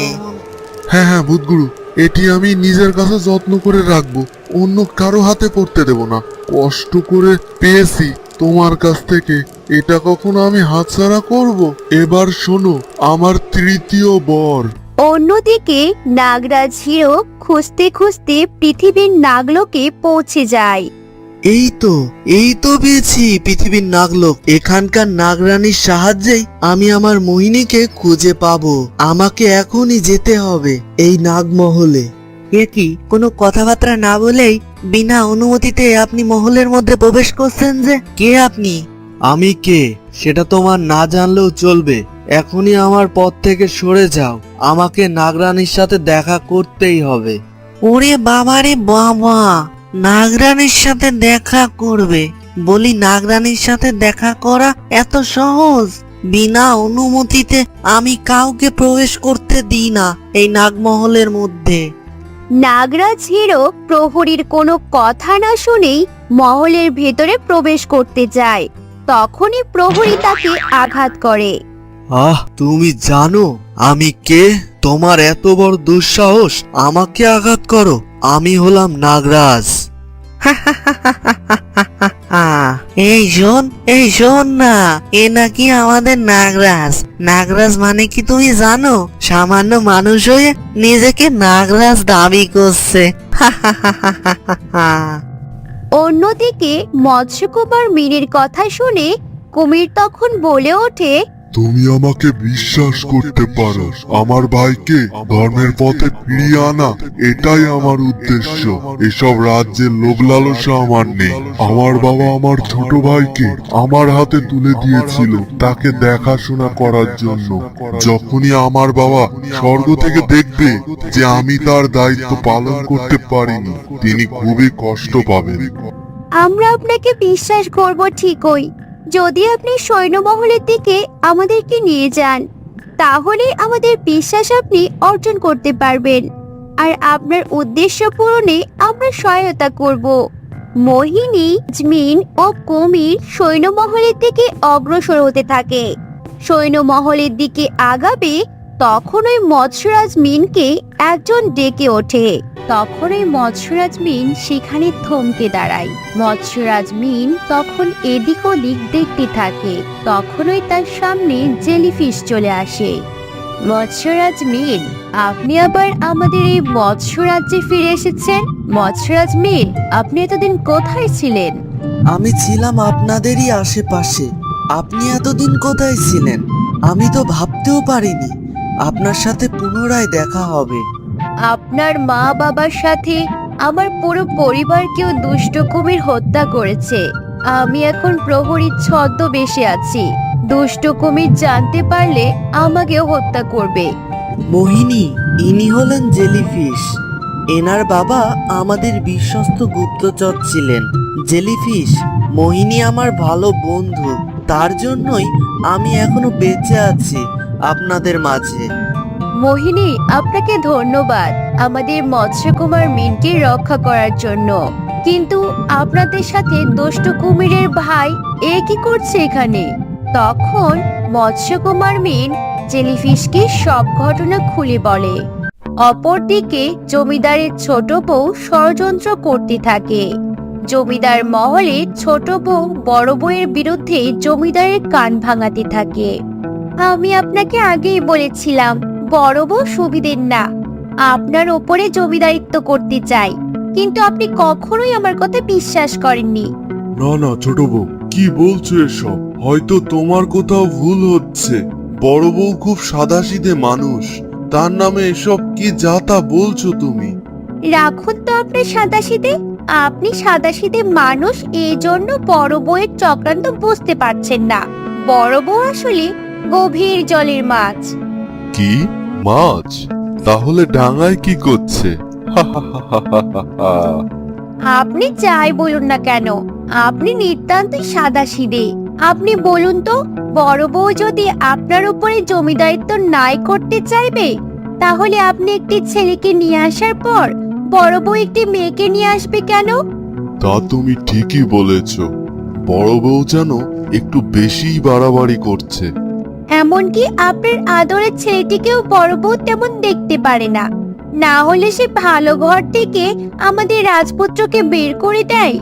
হ্যাঁ হ্যাঁ ভূতগুরু, এটি আমি নিজের কাছে যত্ন করে রাখবো, অন্য কারো হাতে পড়তে দেব না। কষ্ট করে পেয়েছি তোমার কাছ থেকে, এটা কখনো আমি হাতছাড়া করব? এবার শোনো আমার 3য় বর। অন্যদিকে নাগরাজ হিরো খুঁজতে খুঁজতে পৃথিবীর নাগলোকে পৌঁছে যায়। এই তো পেয়েছি পৃথিবীর নাগলোক। এখানকার নাগরানীর সাহায্যেই আমি আমার মোহিনীকে খুঁজে পাবো। আমাকে এখনই যেতে হবে এই নাগমহলে। এ কি, কোনো কথাবার্তা না বলেই বিনা অনুমতিতে আপনি মহলের মধ্যে প্রবেশ করছেন যে? কে আপনি? আমি কে সেটা তোমার না জানলেও চলবে। এখনই আমার পথ থেকে সরে যাও, আমাকে নাগরানীর সাথে দেখা করতেই হবে। ওরে বাবারে বাবা, নাগরানীর সাথে দেখা করবে? বলি নাগরানীর সাথে দেখা করা এত সহজ? বিনা অনুমতিতে আমি কাউকে প্রবেশ করতে দিই না এই নাগমহলের মধ্যে। নাগরাজ হিরো প্রহরীর কোনো কথা না শুনেই মহলের ভেতরে প্রবেশ করতে যায়। তখনই প্রহরী তাকে আঘাত করে। তুমি জানো আমি কে? তোমার এত বড় দুঃসাহস আমাকে আঘাত করো? আমি হলাম নাগরাজ। এই শোন না, এ নাকি আমাদের নাগরাজ। নাগরাজ মানে কি তুমি জানো? সামান্য মানুষ হয়ে নিজেকে নাগরাজ দাবি করছে। অন্যদিকে মৎস্যকুমার মিনির কথা শুনে কুমির তখন বলে ওঠে, তুমি আমাকে বিশ্বাস করতে পারো। আমার ভাইকে ধর্মের পথে ফিরিয়ে আনা এটাই আমার উদ্দেশ্য। এসব রাজ্যের লোভ লালসা আমার নেই। আমার বাবা আমার ছোট ভাইকে আমার হাতে তুলে দিয়েছিল তাকে দেখাশোনা করার জন্য। যখনই আমার বাবা স্বর্গ থেকে দেখবে যে আমি তার দায়িত্ব পালন করতে পারিনি, তিনি খুবই কষ্ট পাবেন। আমরা আপনাকে বিশ্বাস করব ঠিকই, যদি আপনি সৈন্যমহলের দিকে আমাদেরকে নিয়ে যান, তাহলে আমাদের বিশ্বাস আপনি অর্জন করতে পারবেন, আর আপনার উদ্দেশ্য পূরণে আমরা সহায়তা করব। মোহিনী, জমিন ও কুমির সৈন্যমহলের দিকে অগ্রসর হতে থাকে। সৈন্যমহলের দিকে আগাবে, তখন ওই মৎস্যরাজ মিনকে একজন ডেকে ওঠে। তখন ওই মৎস্যরাজ মিন সেখানে থমকে দাঁড়ায়। মৎস্যরাজ মিন তখন এদিক ওদিক দেখতে থাকে। তখনই তার সামনে জেলিফিশ চলে আসে। মৎস্যরাজ মিন, আপনি আবার আমাদের এই মৎস্য রাজ্যে ফিরে এসেছেন। মৎস্যরাজ মিন, আপনি এতদিন কোথায় ছিলেন? আমি ছিলাম আপনাদেরই আশেপাশে। আপনি এতদিন কোথায় ছিলেন? আমি তো ভাবতেও পারিনি আপনার সাথে পুনরায় দেখা হবে। আপনার মা বাবার সাথে আমার পুরো পরিবারকেও দুষ্ট কুমির হত্যা করেছে। আমি এখন প্রহরীর ছদ্মবেশে আছি। দুষ্ট কুমির জানতে পারলে আমাকেও হত্যা করবে। মোহিনী, ইনি হলেন জেলিফিশ। এনার বাবা আমাদের বিশ্বস্ত গুপ্তচর ছিলেন। জেলিফিশ, মোহিনী আমার ভালো বন্ধু, তার জন্যই আমি এখনো বেঁচে আছি আপনাদের মাঝে। মোহিনী, আপনাকে ধন্যবাদ আমাদের মৎস্যকুমার মিনকে রক্ষা করার জন্য। কিন্তু আপনাদের সাথে দুষ্ট কুমিরের ভাই এ কি করছে এখানে? তখন মৎস্যকুমার মিন জেলিফিশকে সব ঘটনা খুলে বলে। অপরদিকে জমিদারের ছোট বউ ষড়যন্ত্র করতে থাকে। জমিদার মহলে ছোট বউ বড় বউয়ের বিরুদ্ধে জমিদারের কান ভাঙাতে থাকে। আমি আপনাকে আগেই বলেছিলাম বড় বউ সুবিধের না, আপনার ওপরে জমিদারিত্ব করতে চাই, কিন্তু আপনি কখনোই আমার কথা বিশ্বাস করেননি। না না ছোট বউ, কি বলছো এসব? হয়তো তোমার কোথাও ভুল হচ্ছে। বড় বউ খুব সাদাসিধে মানুষ, তার নামে এসব কি যা তা বলছো তুমি? রাখুন তো আপনি সাদাসিধে। আপনি সাদাসিধে মানুষ, এই জন্য বড় বউয়ের চক্রান্ত বুঝতে পারছেন না। বড় বউ আসলে গভীর জলের মাছ। কি মাছ? তাহলে ডাঙায় কি করছে? আপনি যাই বলুন না কেন, আপনি নিতান্ত সাদাসিধে। আপনি বলুন তো, বড় বউ যদি আপনার উপরে জমিদারিত্ব নাই করতে চাইবে, তাহলে আপনি একটি ছেলেকে নিয়ে আসার পর বড় বউ একটি মেয়েকে নিয়ে আসবে কেন? তা তুমি ঠিকই বলেছ, বড় বউ যেন একটু বেশিই বাড়াবাড়ি করছে। এমনকি আপনার আদরের ছেলেটিকেও বড় বউ তেমন দেখতে পারে না। না হলে সে ভালো ঘর থেকে আমাদের রাজপুত্রকে বের করে দেয়।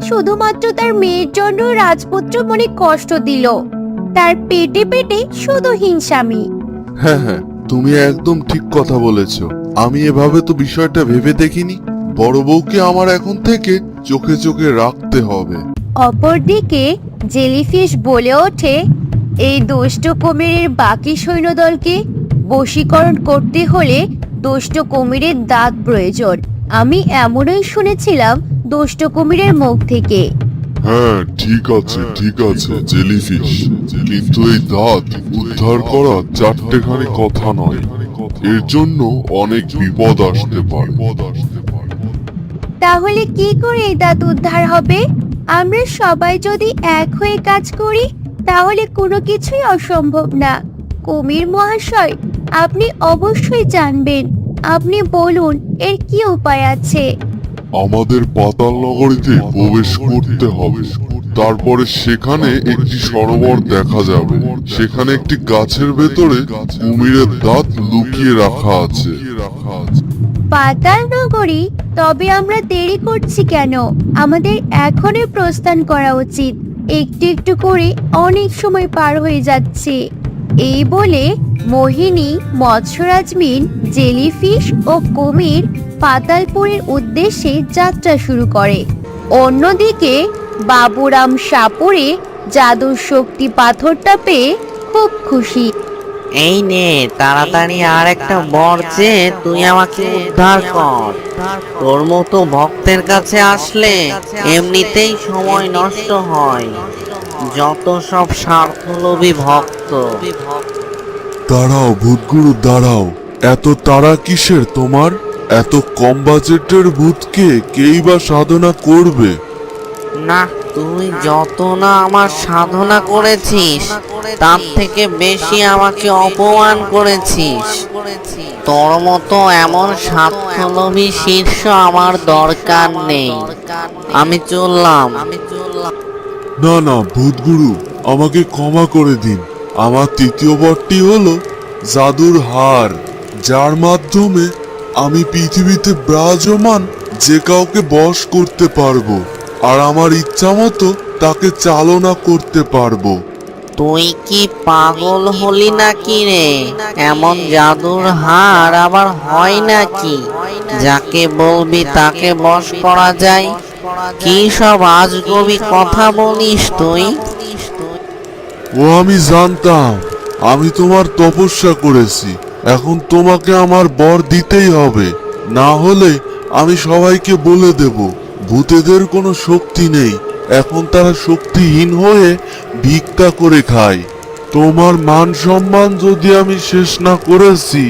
শুধুমাত্র তার মেয়ের জন্য রাজপুত্র মনে কষ্ট দিল। তার পেটে পেটে শুধু হিংসামি। হ্যাঁ হ্যাঁ, তুমি একদম ঠিক কথা বলেছ। আমি এভাবে তো বিষয়টা ভেবে দেখিনি। বড় বউকে আমার এখন থেকে চোখে চোখে রাখতে হবে। অপরদিকে জেলিফিশ বলে ওঠে, এই দুষ্ট কুমিরের বাকি সৈন্যদলকে বশীকরণ করতে হলে দুষ্ট কুমিরের দাঁত প্রয়োজন। আমি এমনই শুনেছিলাম দুষ্ট কুমিরের মুখ থেকে। হ্যাঁ ঠিক আছে জেলিফিশ, কিন্তু এই দাঁত উদ্ধার করা চারটেখানি কথা নয়, এর জন্য অনেক বিপদ আসতে পারে। তাহলে কি করে এই দাঁত উদ্ধার হবে? আমরা সবাই যদি এক হয়ে কাজ করি তাহলে কোনো কিছুই অসম্ভব না। কুমির মহাশয়, আপনি অবশ্যই জানবেন। আপনি বলুন এর কি উপায় আছে? আমাদের পাতাল নগরীতে প্রবেশ করতে হবে। তারপরে সেখানে একটি সরোবর দেখা যাবে। সেখানে একটি গাছের ভেতরে কুমিরের দাঁত লুকিয়ে রাখা আছে। পাতাল নগরী? তবে আমরা দেরি করছি কেন? আমাদের এখনই প্রস্থান করা উচিত। একটু একটু করে অনেক সময় পার হয়ে যাচ্ছে। এই বলে মোহিনী, মৎস্যরাজমিন, জেলিফিশ ও কুমির পাতালপুরের উদ্দেশ্যে যাত্রা শুরু করে। অন্যদিকে বাবুরাম সাপুরে জাদুর শক্তি পাথরটা পেয়ে খুব খুশি। এই নে তাড়াতাড়ি আর একটা বর চেয়ে তুই আমাকে উদ্ধার কর। তোর মতো ভক্তের কাছে আসলে এমনিতেই সময় নষ্ট হয়। যত সব স্বার্থলোভী ভক্ত। দাঁড়াও ভূতগুরু দাঁড়াও, এত তাড়া কিসের তোমার? এত কম বাজেটের ভূতকে কেই বা সাধনা করবে? না, তুই যত না আমার সাধনা করেছিস তার থেকে বেশি আমাকে অপমান করেছিস। তোর মতো এমন স্বার্থলোভী শীর্ষ আমার দরকার নেই। আমি চললাম। না না ভূতগুরু, আমাকে ক্ষমা করে দিন। আমার তৃতীয় বরটি হলো জাদুর হার, যার মাধ্যমে আমি পৃথিবীতে বিরাজমান যে কাউকে বশ করতে পারবো আর আমার ইচ্ছা মতো তাকে চালনা করতে পারবো। তুই কি পাগল হলি নাকি রে? এমন জাদুর হার আবার হয় নাকি যাকে বলবি তাকে বশ করা যায়? কি সব আজগবি কথা বলিস তুই? ও আমি জানতাম। আমি তোমার তপস্যা করেছি, এখন তোমাকে আমার বর দিতেই হবে। না হলে আমি সবাইকে বলে দেব ভূতেদের কোনো শক্তি নেই, এখন তারা শক্তিহীন হয়ে ভিক্ষা করে খায়। তোমার মান সম্মান যদি আমি শেষ না করেছি,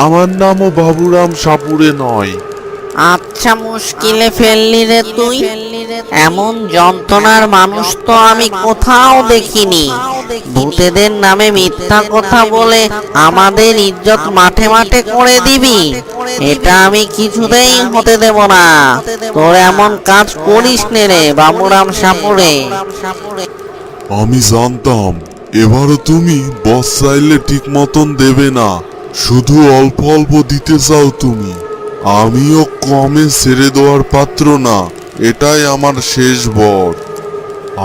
আমার নামও বাবুরাম সাপুরে নয়। আচ্ছা, মুশকিলে ফেললি রে তুই। এমন যন্ত্রণার মানুষ তো আমি কোথাও দেখিনি। ভূতেদের নামে মিথ্যা কথা বলে আমাদের ইজ্জত মাঠে মাঠে করে দিবি? এটা আমি কিছুতেই হতে দেব না। তোর এমন কাজ করিস নে রে বাবুরাম সাপুরে। আমি জানতাম এবারও তুমি বস চাইলে ঠিক মতন দেবে না, শুধু অল্প অল্প দিতে চাও তুমি। আমিও কমে ছেড়ে দেওয়ার পাত্র না, এটাই আমার শেষ বর।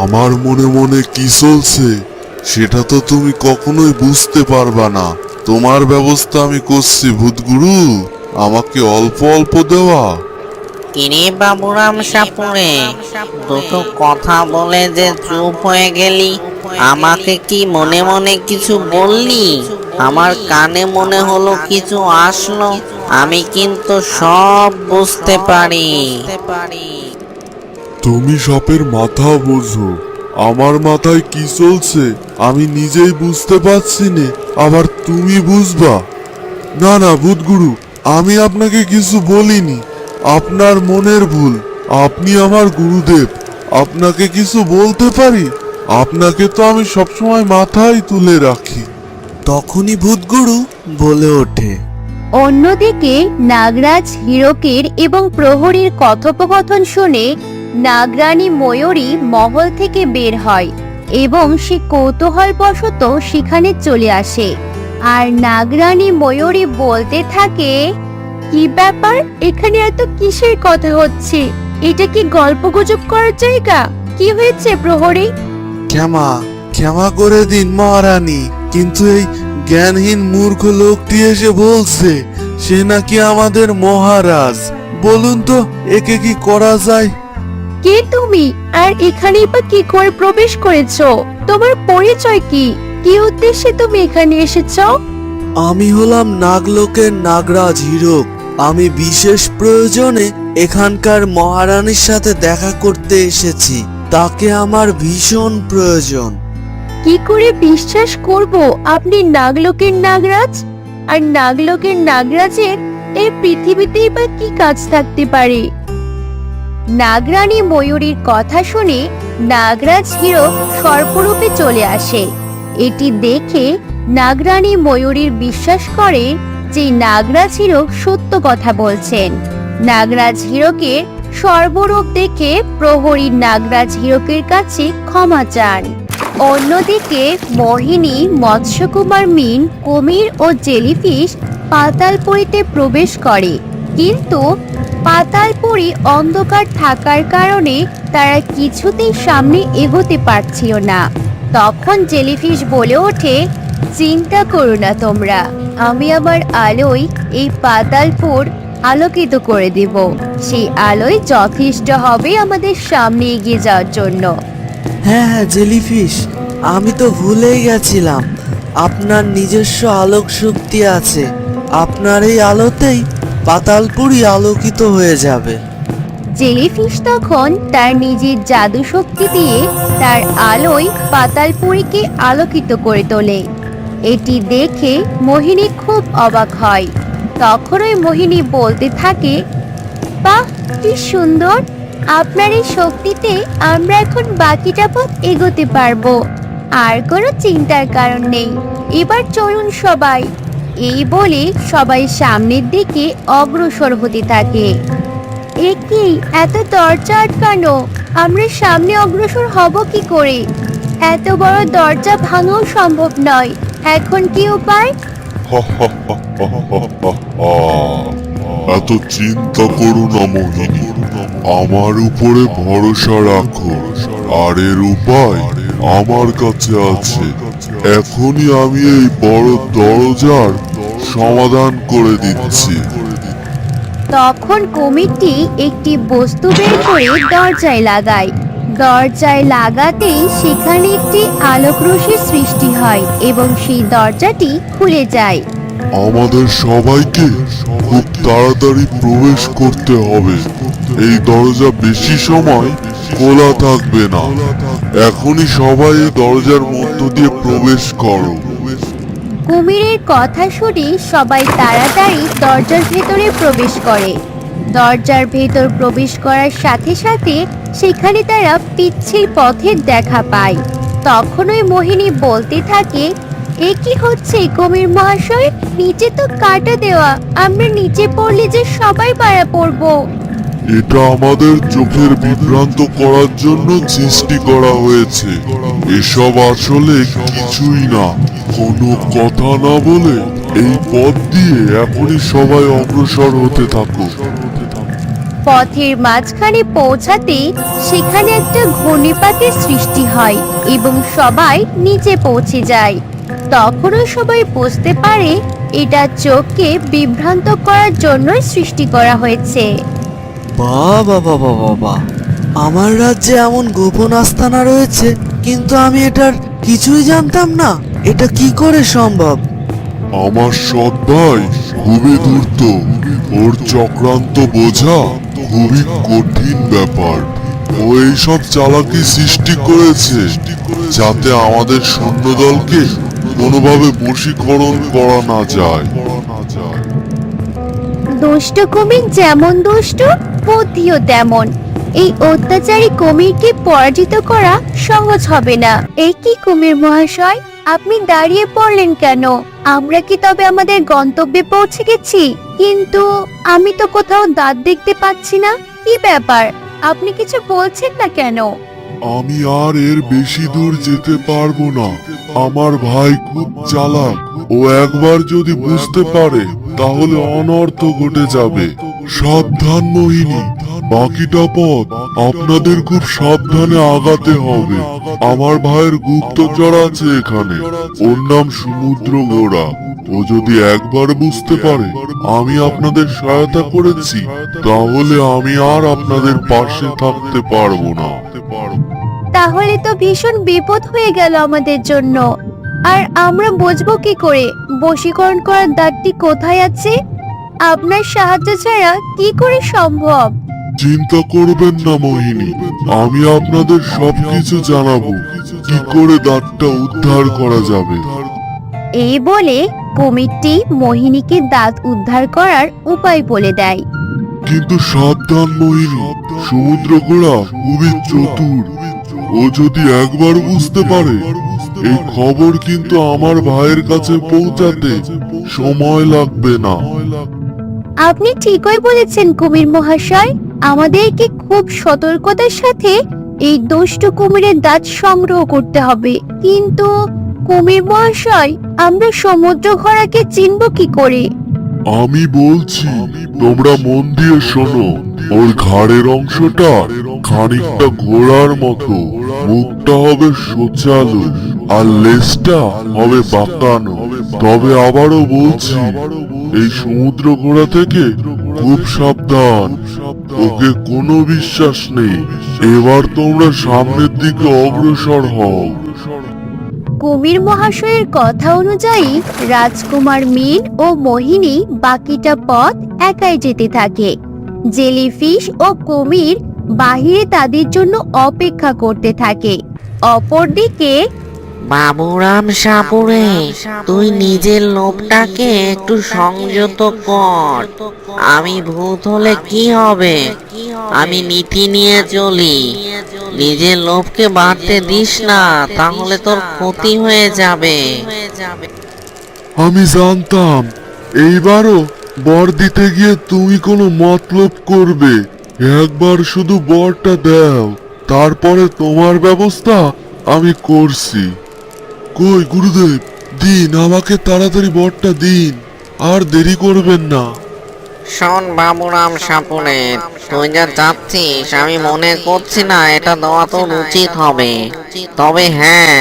আমার মনে মনে কি চলছে সেটা তো তুমি কখনোই বুঝতে পারবা না। তোমার ব্যবস্থা আমি করছি ভূতগুরু, আমাকে অল্প অল্প দেওয়া। কিরে বাবুরাম সাপুরে, দুটো কথা বলে যে চুপ হয়ে গেলি, আমাকে কি মনে মনে কিছু বললি? আমার কানে মনে হলো কিছু আসলো, আমি কিন্তু সব বুঝতে পারি। তুমি সাপের মাথা বোঝো, আমার মাথায় কি চলছে আমি নিজেই বুঝতে পারছি না, আবার তুমি বুঝবা? না না ভূতগুরু, আমি আপনাকে কিছু বলিনি, আপনার মনের ভুল। আপনি আমার গুরুদেব, আপনাকে কিছু বলতে পারি? আপনাকে তো আমি সবসময় মাথায় তুলে রাখি। তখনই ভূতগুরু বলে ওঠে, অন্যদিকে নাগরাজ হীরকের এবং প্রহরীর কথোপকথন শুনে নাগরানী ময়ূরী মহল থেকে বের হয় এবং সে কৌতূহলবশত সেখানে চলে আসে। আর নাগরানী ময়ূরী বলতে থাকে, কি ব্যাপার, এখানে এত কিসের কথা হচ্ছে? এটা কি গল্পগুজব করার জায়গা? কি হয়েছে প্রহরী? ক্ষমা ক্ষমা করে দিন মহারানী, কিন্তু এই জ্ঞানহীন মূর্খ লোকটি এসে বলছে সে নাকি আমাদের মহারাজ। বলুন তো একে কি করা যায়? কে তুমি, আর এখানেই বা কি করে প্রবেশ করেছো? তোমার পরিচয় কি? কি উদ্দেশ্যে তুমি এখানে এসেছো? আমি হলাম নাগলোকের নাগরাজ হীরক। আমি বিশেষ প্রয়োজনে এখানকার মহারানীর সাথে দেখা করতে এসেছি, তাকে আমার ভীষণ প্রয়োজন। কি করে বিশ্বাস করব আপনি নাগলোকের নাগরাজ? আর নাগলোকের নাগরাজের এই পৃথিবীতেই বা কি কাজ থাকতে পারে? নাগরানী ময়ূরীর কথা শুনে নাগরাজ হীরক সর্পরূপে চলে আসে। এটি দেখে নাগরানী ময়ূরীর বিশ্বাস করে যে নাগরাজ হীরক সত্য কথা বলছেন। নাগরাজ হীরকের সর্বরূপ দেখে প্রহরী নাগরাজ হীরকের কাছে ক্ষমা চান। অন্যদিকে মোহিনী, মৎস্যকুমার মিন, কুমির ও জেলিফিশ পাতালপুরীতে প্রবেশ করে, কিন্তু পাতালপুরী অন্ধকার থাকার কারণে তারা কিছুতেই সামনে এগোতে পারছিল না। তখন জেলিফিশ বলে ওঠে, চিন্তা করো না তোমরা, আমি আমার আলোয় এই পাতালপুর আলোকিত করে দেব। সেই আলোয় যথেষ্ট হবে আমাদের সামনে এগিয়ে যাওয়ার জন্য। হ্যাঁ হ্যাঁ জেলিফিশ, আমি তো ভুলেই গেছিলাম আপনার নিজস্ব আলোক শক্তি আছে। আপনার এই আলোতেই পাতালপুরী আলোকিত হয়ে যাবে। জেলিফিশ তখন তার নিজের জাদু শক্তি দিয়ে তার আলোয় পাতালপুরীকে আলোকিত করে তোলে। এটি দেখে মোহিনী খুব অবাক হয়। তখন ওই মোহিনী বলতে থাকে, বাহ, কি সুন্দর! আপনার এই শক্তিতে আমরা এখন বাকিটা পথ এগোতে পারবো, আর কোনো চিন্তার কারণ নেই। এবার চলুন সবাই। এই বলে সবাই সামনের দিকে অগ্রসর হতে থাকে। এ কি, এত দরজা আটকানো, আমরা সামনে অগ্রসর হব কি করে? এত বড় দরজা ভাঙাও সম্ভব নয়, এখন কি উপায়? এত চিন্তা করো না মোহিনী, আমার উপরে ভরসা রাখো, আর এর উপায় আমার কাছে আছে। এখনই আমি এই বড় দরজার সমাধান করে দিচ্ছি। তখন কুমিরটি একটি বস্তু বের করে দরজায় লাগায়। দরজায় লাগাতেই সেখানে একটি আলোকরশ্মির সৃষ্টি হয় এবং সেই দরজাটি খুলে যায়। আমাদের সবাইকে খুব তাড়াতাড়ি প্রবেশ করতে হবে, এই দরজা বেশি সময় খোলা থাকবে না। এখনই সবাই এই দরজার মধ্য দিয়ে প্রবেশ করো। কুমিরের কথা শুনে সবাই তাড়াতাড়ি দরজার ভেতরে প্রবেশ করে। দরজার ভেতর প্রবেশ করার সাথে সাথে সেখানে তারা পিচ্ছিল পথের দেখা পায়। তখন ওই মোহিনী বলতে থাকে, এ কি হচ্ছে কুমির মহাশয়? নিচে তো কাটা দেওয়া, আমরা নিচে পড়লে যে সবাই মারা পড়বো। এটা আমাদের চোখের বিভ্রান্ত করার জন্য সৃষ্টি করা হয়েছে। এসব আসলে কিছুই না। কোনো কথা না বলে এই পথ দিয়ে এখনই সবাই অগ্রসর হতে থাকো। পথের মাঝখানে পৌঁছাতে সেখানে একটা ঘূর্ণিপাতের সৃষ্টি হয় এবং সবাই নিচে পৌঁছে যায়। তখনও সবাই বুঝতে পারে এটা চোখকে বিভ্রান্ত করার জন্য সৃষ্টি করা হয়েছে। বাবা বাবা বাবা, আমার রাজ্যে এমন গোপন আস্তানা রয়েছে, কিন্তু আমি এটার কিছুই জানতাম না। এটা কি করে সম্ভব? আমার সৎ ভাই খুবই ধূর্ত। ওর চক্রান্ত বোঝা খুবই কঠিন ব্যাপার। ও এইসব চালাকি সৃষ্টি করেছে যাতে আমাদের সৈন্যদলকে কোনোভাবে বশীকরণ করা না যায়। দুষ্ট কুমির যেমন দুষ্ট, বুদ্ধিও তেমন। এই অত্যাচারী কুমিরকে পরাজিত করা সহজ হবে না। এই কি কুমির মহাশয়, আপনি দাঁড়িয়ে পড়লেন কেন? আমরা কি তবে আমাদের গন্তব্যে পৌঁছে গেছি? কিন্তু আমি তো কোথাও দাঁত দেখতে পাচ্ছি না। কি ব্যাপার, আপনি কিছু বলছেন না কেন? আমি আর এর বেশি দূর যেতে পারবো না। আমার ভাই খুব চালাক। ও একবার যদি বুঝতে পারে তাহলে অনর্থ ঘটে যাবে। সাবধান মোহিনী, বাকিটা পথ আপনাদের খুব সাবধানে আগাতে হবে। আমার ভাইয়ের গুপ্তচর আছে এখানে, ওর নাম সমুদ্র গোড়া। ও যদি একবার বুঝতে পারে আমি আপনাদের সহায়তা করেছি, তাহলে আমি আর আপনাদের পাশে থাকতে পারবো না। তাহলে তো ভীষণ বিপদ হয়ে গেল আমাদের জন্য। আর আমরা বুঝবো কি করে বশীকরণ করার দাঁতটি কোথায় আছে? আপনার সাহায্য ছাড়া কি করে সম্ভব? চিন্তা করবেন না মোহিনী, আমি আপনাদের সবকিছু জানাবো কি করে দাঁতটা উদ্ধার করা যাবে। এই বলে কুমিরটি মোহিনীকে দাঁত উদ্ধার করার উপায় বলে দেয়। কিন্তু সাবধান মোহিনী, সমুদ্র ঘোড়া খুবই চতুর। ও যদি একবার বুঝতে পারে, এই খবর কিন্তু আমার ভাইয়ের কাছে পৌঁছাতে সময় লাগবে না। আপনি ঠিকই বলেছেন কুমির মহাশয়, আমাদেরকে খুব সতর্কতার সাথে এই দুষ্ট কুমিরের দাঁত সংগ্রহ করতে হবে। কিন্তু কুমির মহাশয়, আমরা সমুদ্র ঘোড়াকে চিনব কি করে? আমি বলছি, তোমরা মন দিয়ে শোনো। ওর ঘাড়ের অংশটা খানিকটা ঘোড়ার মতো, মুখটা হবে সোচালো, আর লেজটা হবে বাঁকানো। তবে আবারও বলছি, এই সমুদ্র ঘোড়া থেকে খুব সাবধান। ওকে কোনো বিশ্বাস নেই। এবার তোমরা সামনের দিকে অগ্রসর হও। কুমির মহাশয়ের কথা অনুযায়ী রাজকুমার মিন ও মোহিনী বাকিটা পথ একাই যেতে থাকে। জেলিফিশ ও কুমির বাহিরে তাদের জন্য অপেক্ষা করতে থাকে। অপরদিকে বাবুরাম সাপুরে, তুই নিজের লোভটাকে একটু সংযত কর। আমি ভূত হলে কি হবে? আমি নীতি নিয়ে চলি। নিজের লোভকে বাড়তে দিস না, তাহলে তোর ক্ষতি হয়ে যাবে। আমি জানতাম এইবারও বর দিতে গিয়ে তুমি কোনো মতলব করবে। একবার শুধু বরটা দাও, তারপরে তোমার ব্যবস্থা আমি করছি। কই গুরুদেব, দিন আমাকে তাড়াতাড়ি বরটা দিন, আর দেরি করবেন না। শোন বাবুরাম সাপুরে, তুই যা চাচ্ছিস আমি মনে করছি না এটা দেওয়া তোর উচিত হবে। তবে হ্যাঁ,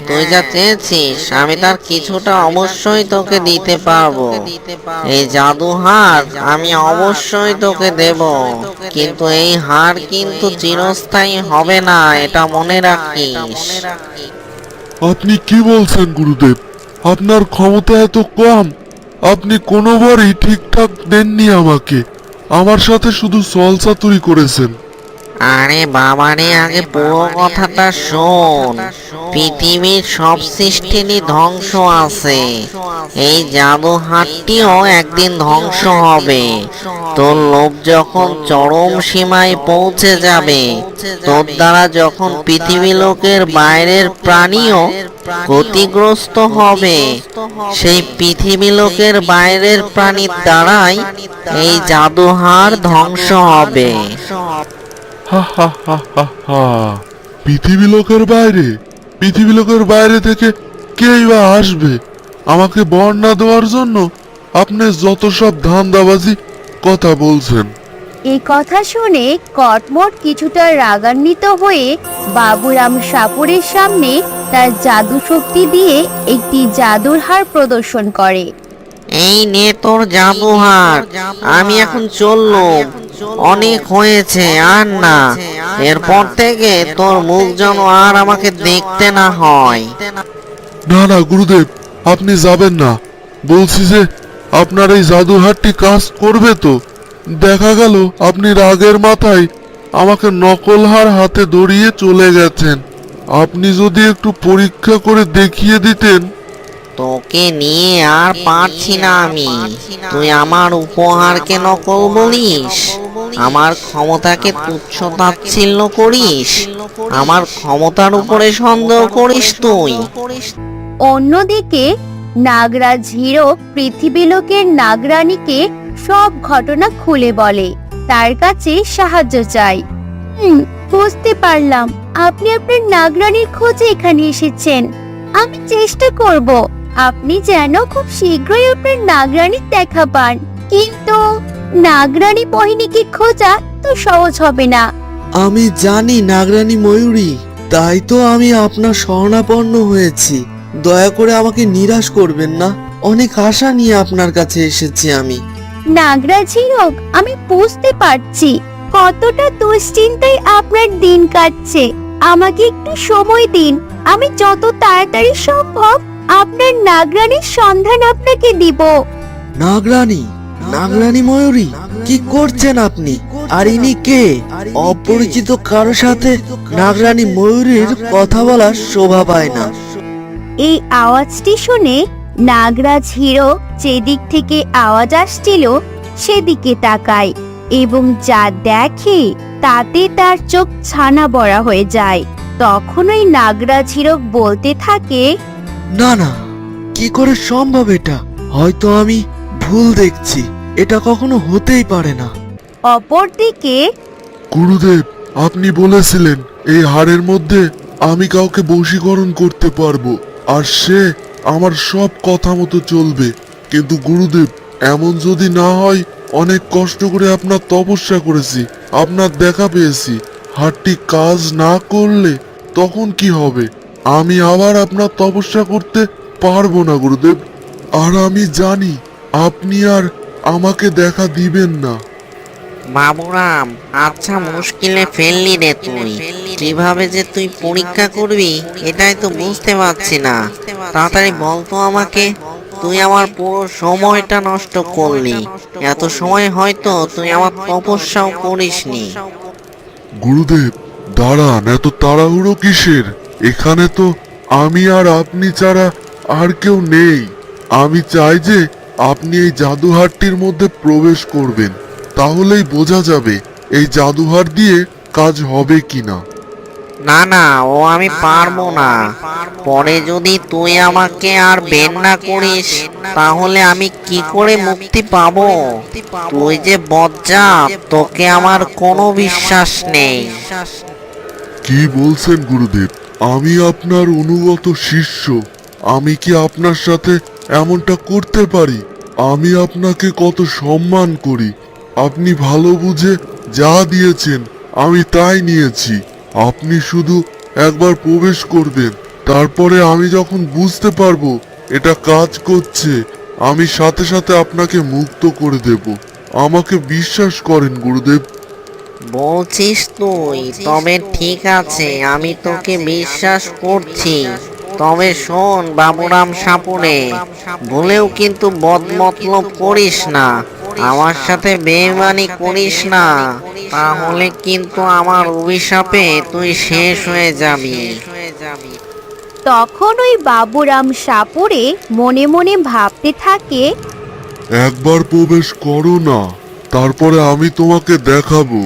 তুই যা চেয়েছিস আমি তার কিছুটা অবশ্যই তোকে দিতে পারবো। এই জাদু হার আমি অবশ্যই তোকে দেব, কিন্তু এই হার কিন্তু চিরস্থায়ী হবে না, এটা মনে রাখিস। আপনি কি বলছেন গুরুদেব? আপনার ক্ষমতা এত কম? আপনি কোনোবারই ঠিকঠাক দেননি আমাকে। আমার সাথে শুধু ছলচাতুরি করেছেন। আরে বাবারে, আগে পুরো কথাটা শোন। পৃথিবীর সব সৃষ্টিরই ধ্বংস আছে, এই জাদু হাটটিও একদিন ধ্বংস হবে। তোর লোভ যখন চরম সীমায় পৌঁছে যাবে, তোর দ্বারা যখন পৃথিবী লোকের বাইরের প্রাণীও ক্ষতিগ্রস্ত হবে, সেই পৃথিবী লোকের বাইরের প্রাণীর দ্বারাই এই জাদুহার ধ্বংস হবে। হা হা হা হা হা। পৃথিবী লোকের বাইরে থেকে কেই বা আসবে আমাকে বর্ণনা দেওয়ার জন্য? আপনি যত সব ধান্দাবাজি কথা বলছেন। এই কথা শুনে কটমট কিছুটা রাগান্বিত হয়ে বাবুরাম সাপুরের সামনে তার জাদু শক্তি দিয়ে একটি জাদুর হার প্রদর্শন করে। এই নে তোর জাদুহার, আমি এখন চললুম, অনেক হয়েছে, আর না। এরপর থেকে তোর মুখ যেন আর আমাকে দেখতে না হয়। না না গুরুদেব, আপনি যাবেন না। বলছি যে আপনার এই জাদুহারটি কাজ করবে তো? দেখা গেল আপনি রাগের মাথায় আমাকে নকল হার হাতে ধরিয়ে চলে গেছেন। আপনি যদি একটু পরীক্ষা করে দেখিয়ে দিতেন। তোকে নিয়ে আর পারছি না আমি। তুই আমার উপহারকে নকল বলিস, আমার ক্ষমতাকে তুচ্ছ তাচ্ছিল্য করিস, আমার ক্ষমতার উপরে সন্দেহ করিস তুই। অন্যদিকে নাগরাজ হিরো পৃথিবীলোকের নাগরানীকে সব ঘটনা খুলে বলে, তার কাছে সাহায্য চায়। বুঝতে পারলাম আপনি আপনার নাগরানীর খোঁজে এখানে এসেছেন। আমি চেষ্টা করব আপনি যেন খুব শীঘ্রই আপনার নাগরানীর দেখা পান, কিন্তু নাগরানী মোহিনীকে খোঁজা তো সহজ হবে না। আমি জানি নাগরানী ময়ূরী, তাই তো আমি আপনার শরণাপন্ন হয়েছি। দয়া করে আমাকে নিরাশ করবেন না, অনেক আশা নিয়ে আপনার কাছে এসেছি আমি। নাগরাজ হিরো, আমি বুঝতে পারছি কতটা দুশ্চিন্তায় আপনার দিন কাটছে। আমাকে একটু সময় দিন, আমি যত তাড়াতাড়ি সম্ভব আপনার নাগরানীর সন্ধান আপনাকে দিব। নাগরানী? নাগরানী ময়ূরী? কি করছেন আপনি? আর ইনি কে? অপরিচিত কারো সাথে নাগরানী ময়ূরীর কথা বলার শোভা পায় না। এই আওয়াজটি শুনে নাগরাজ হিরো যেদিক থেকে আওয়াজ আসছিল সেদিকে তাকায় এবং যা দেখে তাতে তার চোখ ছানা বড়া হয়ে যায়। তখন ওই নাগরাজ হিরো বলতে থাকে, না না, কি করে সম্ভব এটা? হয়তো আমি ভুল দেখছি, এটা কখনো হতেই পারে না। অপরদিকে গুরুদেব, আপনি বলেছিলেন এই হাড়ের মধ্যে আমি কাউকে বশীকরণ করতে পারবো, আর সে আমার সব কথা মতো চলবে। কিন্তু গুরুদেব, এমন যদি না হয়, অনেক কষ্ট করে আপনার তপস্যা করেছি, আপনার দেখা পেয়েছি, হাড়টি কাজ না করলে তখন কি হবে? আমি আবার আপনার তপস্যা করতে পারবো না গুরুদেব। আর আমি জানি আপনি আর আমাকে দেখা দিবেন না। বাবুরাম, আচ্ছা মুশকিলে ফেললি রে তুই। কিভাবে যে তুই পরীক্ষা করবি এটাই তো বুঝতে পারছি না। তাড়াতাড়ি বলতো আমাকে। তুই আমার পুরো সময়টা নষ্ট করলি। এত সময় হয়তো তুই আমার তপস্যাও করিসনি। গুরুদেব, দাঁড়ান, এত তাড়াহুড়ো কিসের? এখানে তো আমি আর আপনি ছাড়া আর কেউ নেই। আমি চাই যে আপনি এই জাদুহারটির মধ্যে প্রবেশ করবেন, তাহলেই বোঝা যাবে এই জাদুহার দিয়ে কাজ হবে কিনা। না না, ও আমি পারবো না। পরে যদি তুই আমাকে আর বের না করিস তাহলে আমি কি করে মুক্তি পাবো? তুই যে বজ্জাত, তোকে আমার কোনো বিশ্বাস নেই। কি বলছেন গুরুদেব? আমি আপনার অনুগত শিষ্য, আমি কি আপনার সাথে এমনটা করতে পারি? আমি আপনাকে কত সম্মান করি। আপনি ভালো বুঝে যা দিয়েছেন আমি তাই নিয়েছি। আপনি শুধু একবার প্রবেশ করবেন, তারপরে আমি যখন বুঝতে পারবো এটা কাজ করছে, আমি সাথে সাথে আপনাকে মুক্ত করে দেব। আমাকে বিশ্বাস করেন গুরুদেব। বলছিস তুই? তবে ঠিক আছে, আমি তোকে বিশ্বাস করছি। তবে শোন বাবুরাম সাপুরে, ভুলেও কিন্তু বদমতলব করিস না, আমার সাথে বেইমানি করিস না। তাহলে কিন্তু আমার অভিশাপে তুই শেষ হয়ে যাবি। তখন ওই বাবুরাম সাপুড়ে মনে মনে ভাবতে থাকে, একবার প্রবেশ করো না, তারপরে আমি তোমাকে দেখাবো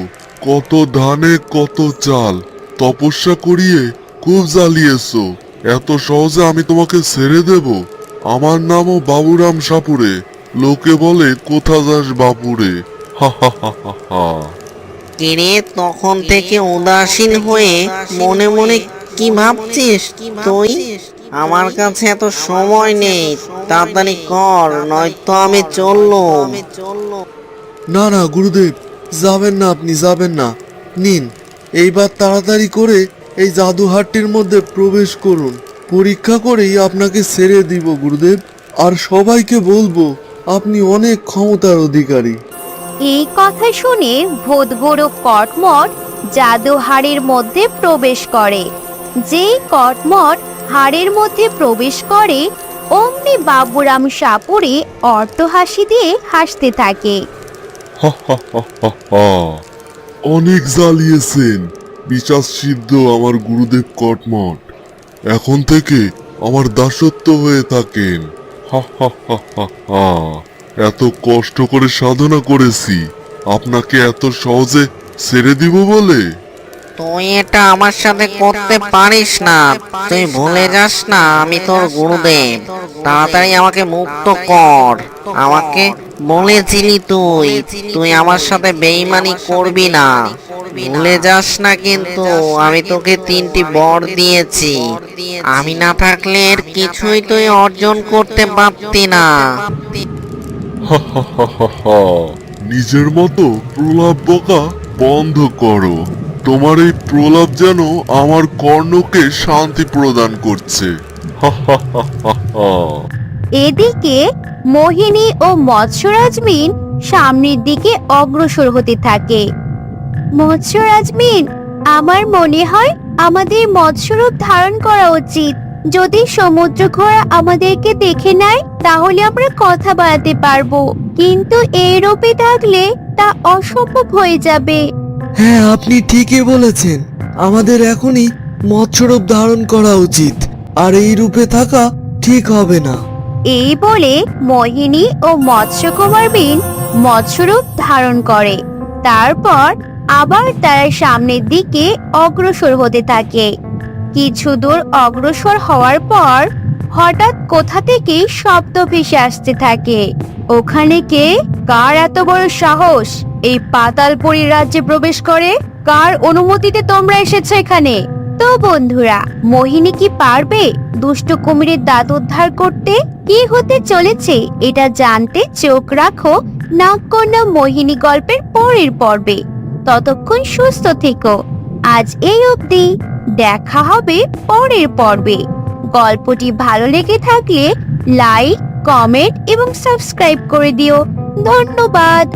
কত ধানে কত চাল। তপস্যা করিয়ে খুব জ্বালিয়েছো, এত সহজে আমি তোমাকে ছেড়ে দেব? আমার নামও বাবুরাম সাপুরে, লোকে বলে কোথা যাস বাপুরে। হা হা হা হা হা। কিরে, তখন থেকে উদাসীন হয়ে মনে মনে কি ভাবছিস তুই? আমার কাছে এত সময় নেই, তাড়াতাড়ি কর, নয়তো আমি চললুম। না না গুরুদেব, যাবেন না, আপনি যাবেন না। নিন, এইবার তাড়াতাড়ি করে এই জাদুহাটটির মধ্যে প্রবেশ করুন। পরীক্ষা করেই আপনাকে ছেড়ে দিব গুরুদেব, আর সবাইকে বলবো আপনি অনেক ক্ষমতার অধিকারী। এই কথা শুনে ভূতগুরু কটমট জাদু হাড়ের মধ্যে প্রবেশ করে। যেই কটমট হাড়ের মধ্যে প্রবেশ করে, অমনি বাবুরাম সাপুড়ে অট্টহাসি দিয়ে হাসতে থাকে। হা হা হা হা হা। অনেক জ্বালিয়েছেন বিচার সিদ্ধ আমার গুরুদেব কটমট, এখন থেকে আমার দাসত্ব হয়ে থাকেন। হা হা হা হা হা। এত কষ্ট করে সাধনা করেছি, আপনাকে এত সহজে ছেড়ে দিব বলে? তুই এটা আমার সাথে করতে পারিস না। তুই ভুলে যাস না আমি তোর গুরুদেব। তাড়াতাড়ি আমাকে মুক্ত কর। আমাকে বলেছিলি তুই তুই আমার সাথে বেইমানি করবি না। ভুলে যাস না কিন্তু আমি তোকে 3টি বর দিয়েছি। আমি না থাকলে এর কিছুই তুই অর্জন করতে পারতি না। হা হা হা হা হা। নিজের মতো প্রলাপ বকা বন্ধ করো। তোমার এই প্রলাপ যেন আমার কর্ণকে শান্তি প্রদান করছে। হা হা হা হা হা। এদিকে মোহিনী ও মৎস্যরাজমিন সামনের দিকে অগ্রসর হতে থাকে। মৎস্যরাজমিন, আমার মনে হয় আমাদের মৎস্যরূপ ধারণ করা উচিত। যদি সমুদ্র ঘোড়া আমাদেরকে দেখে নেয় তাহলে আমরা কথা বলাতে পারবো, কিন্তু এই রূপে থাকলে তা অসম্ভব হয়ে যাবে। হ্যাঁ, আপনি ঠিকই বলেছেন। আমাদের এখনই মৎস্যরূপ ধারণ করা উচিত, আর এই রূপে থাকা ঠিক হবে না। এই বলে মোহিনী ও মৎস্যকুমার বিন মৎস্যরূপ ধারণ করে। তারপর আবার তারা সামনের দিকে অগ্রসর হতে থাকে। কিছু দূর অগ্রসর হওয়ার পর হঠাৎ কোথা থেকে শব্দ ভেসে আসতে থাকে। ওখানে কে? কার এত বড় সাহস এই পাতালপুরী রাজ্যে প্রবেশ করে? কার অনুমতিতে তোমরা এসেছো এখানে? তো বন্ধুরা, মোহিনী কি পারবে দুষ্ট কুমিরের দাঁত উদ্ধার করতে? কি হতে চলেছে এটা জানতে চোখ রাখো নাগকন্যা মোহিনী গল্পের পরের পর্বে। ততক্ষণ সুস্থ থেকো। আজ এই অবধি, দেখা হবে পরের পর্বে। গল্পটি ভালো লেগে থাকলে লাইক, কমেন্ট এবং সাবস্ক্রাইব করে দিও। ধন্যবাদ।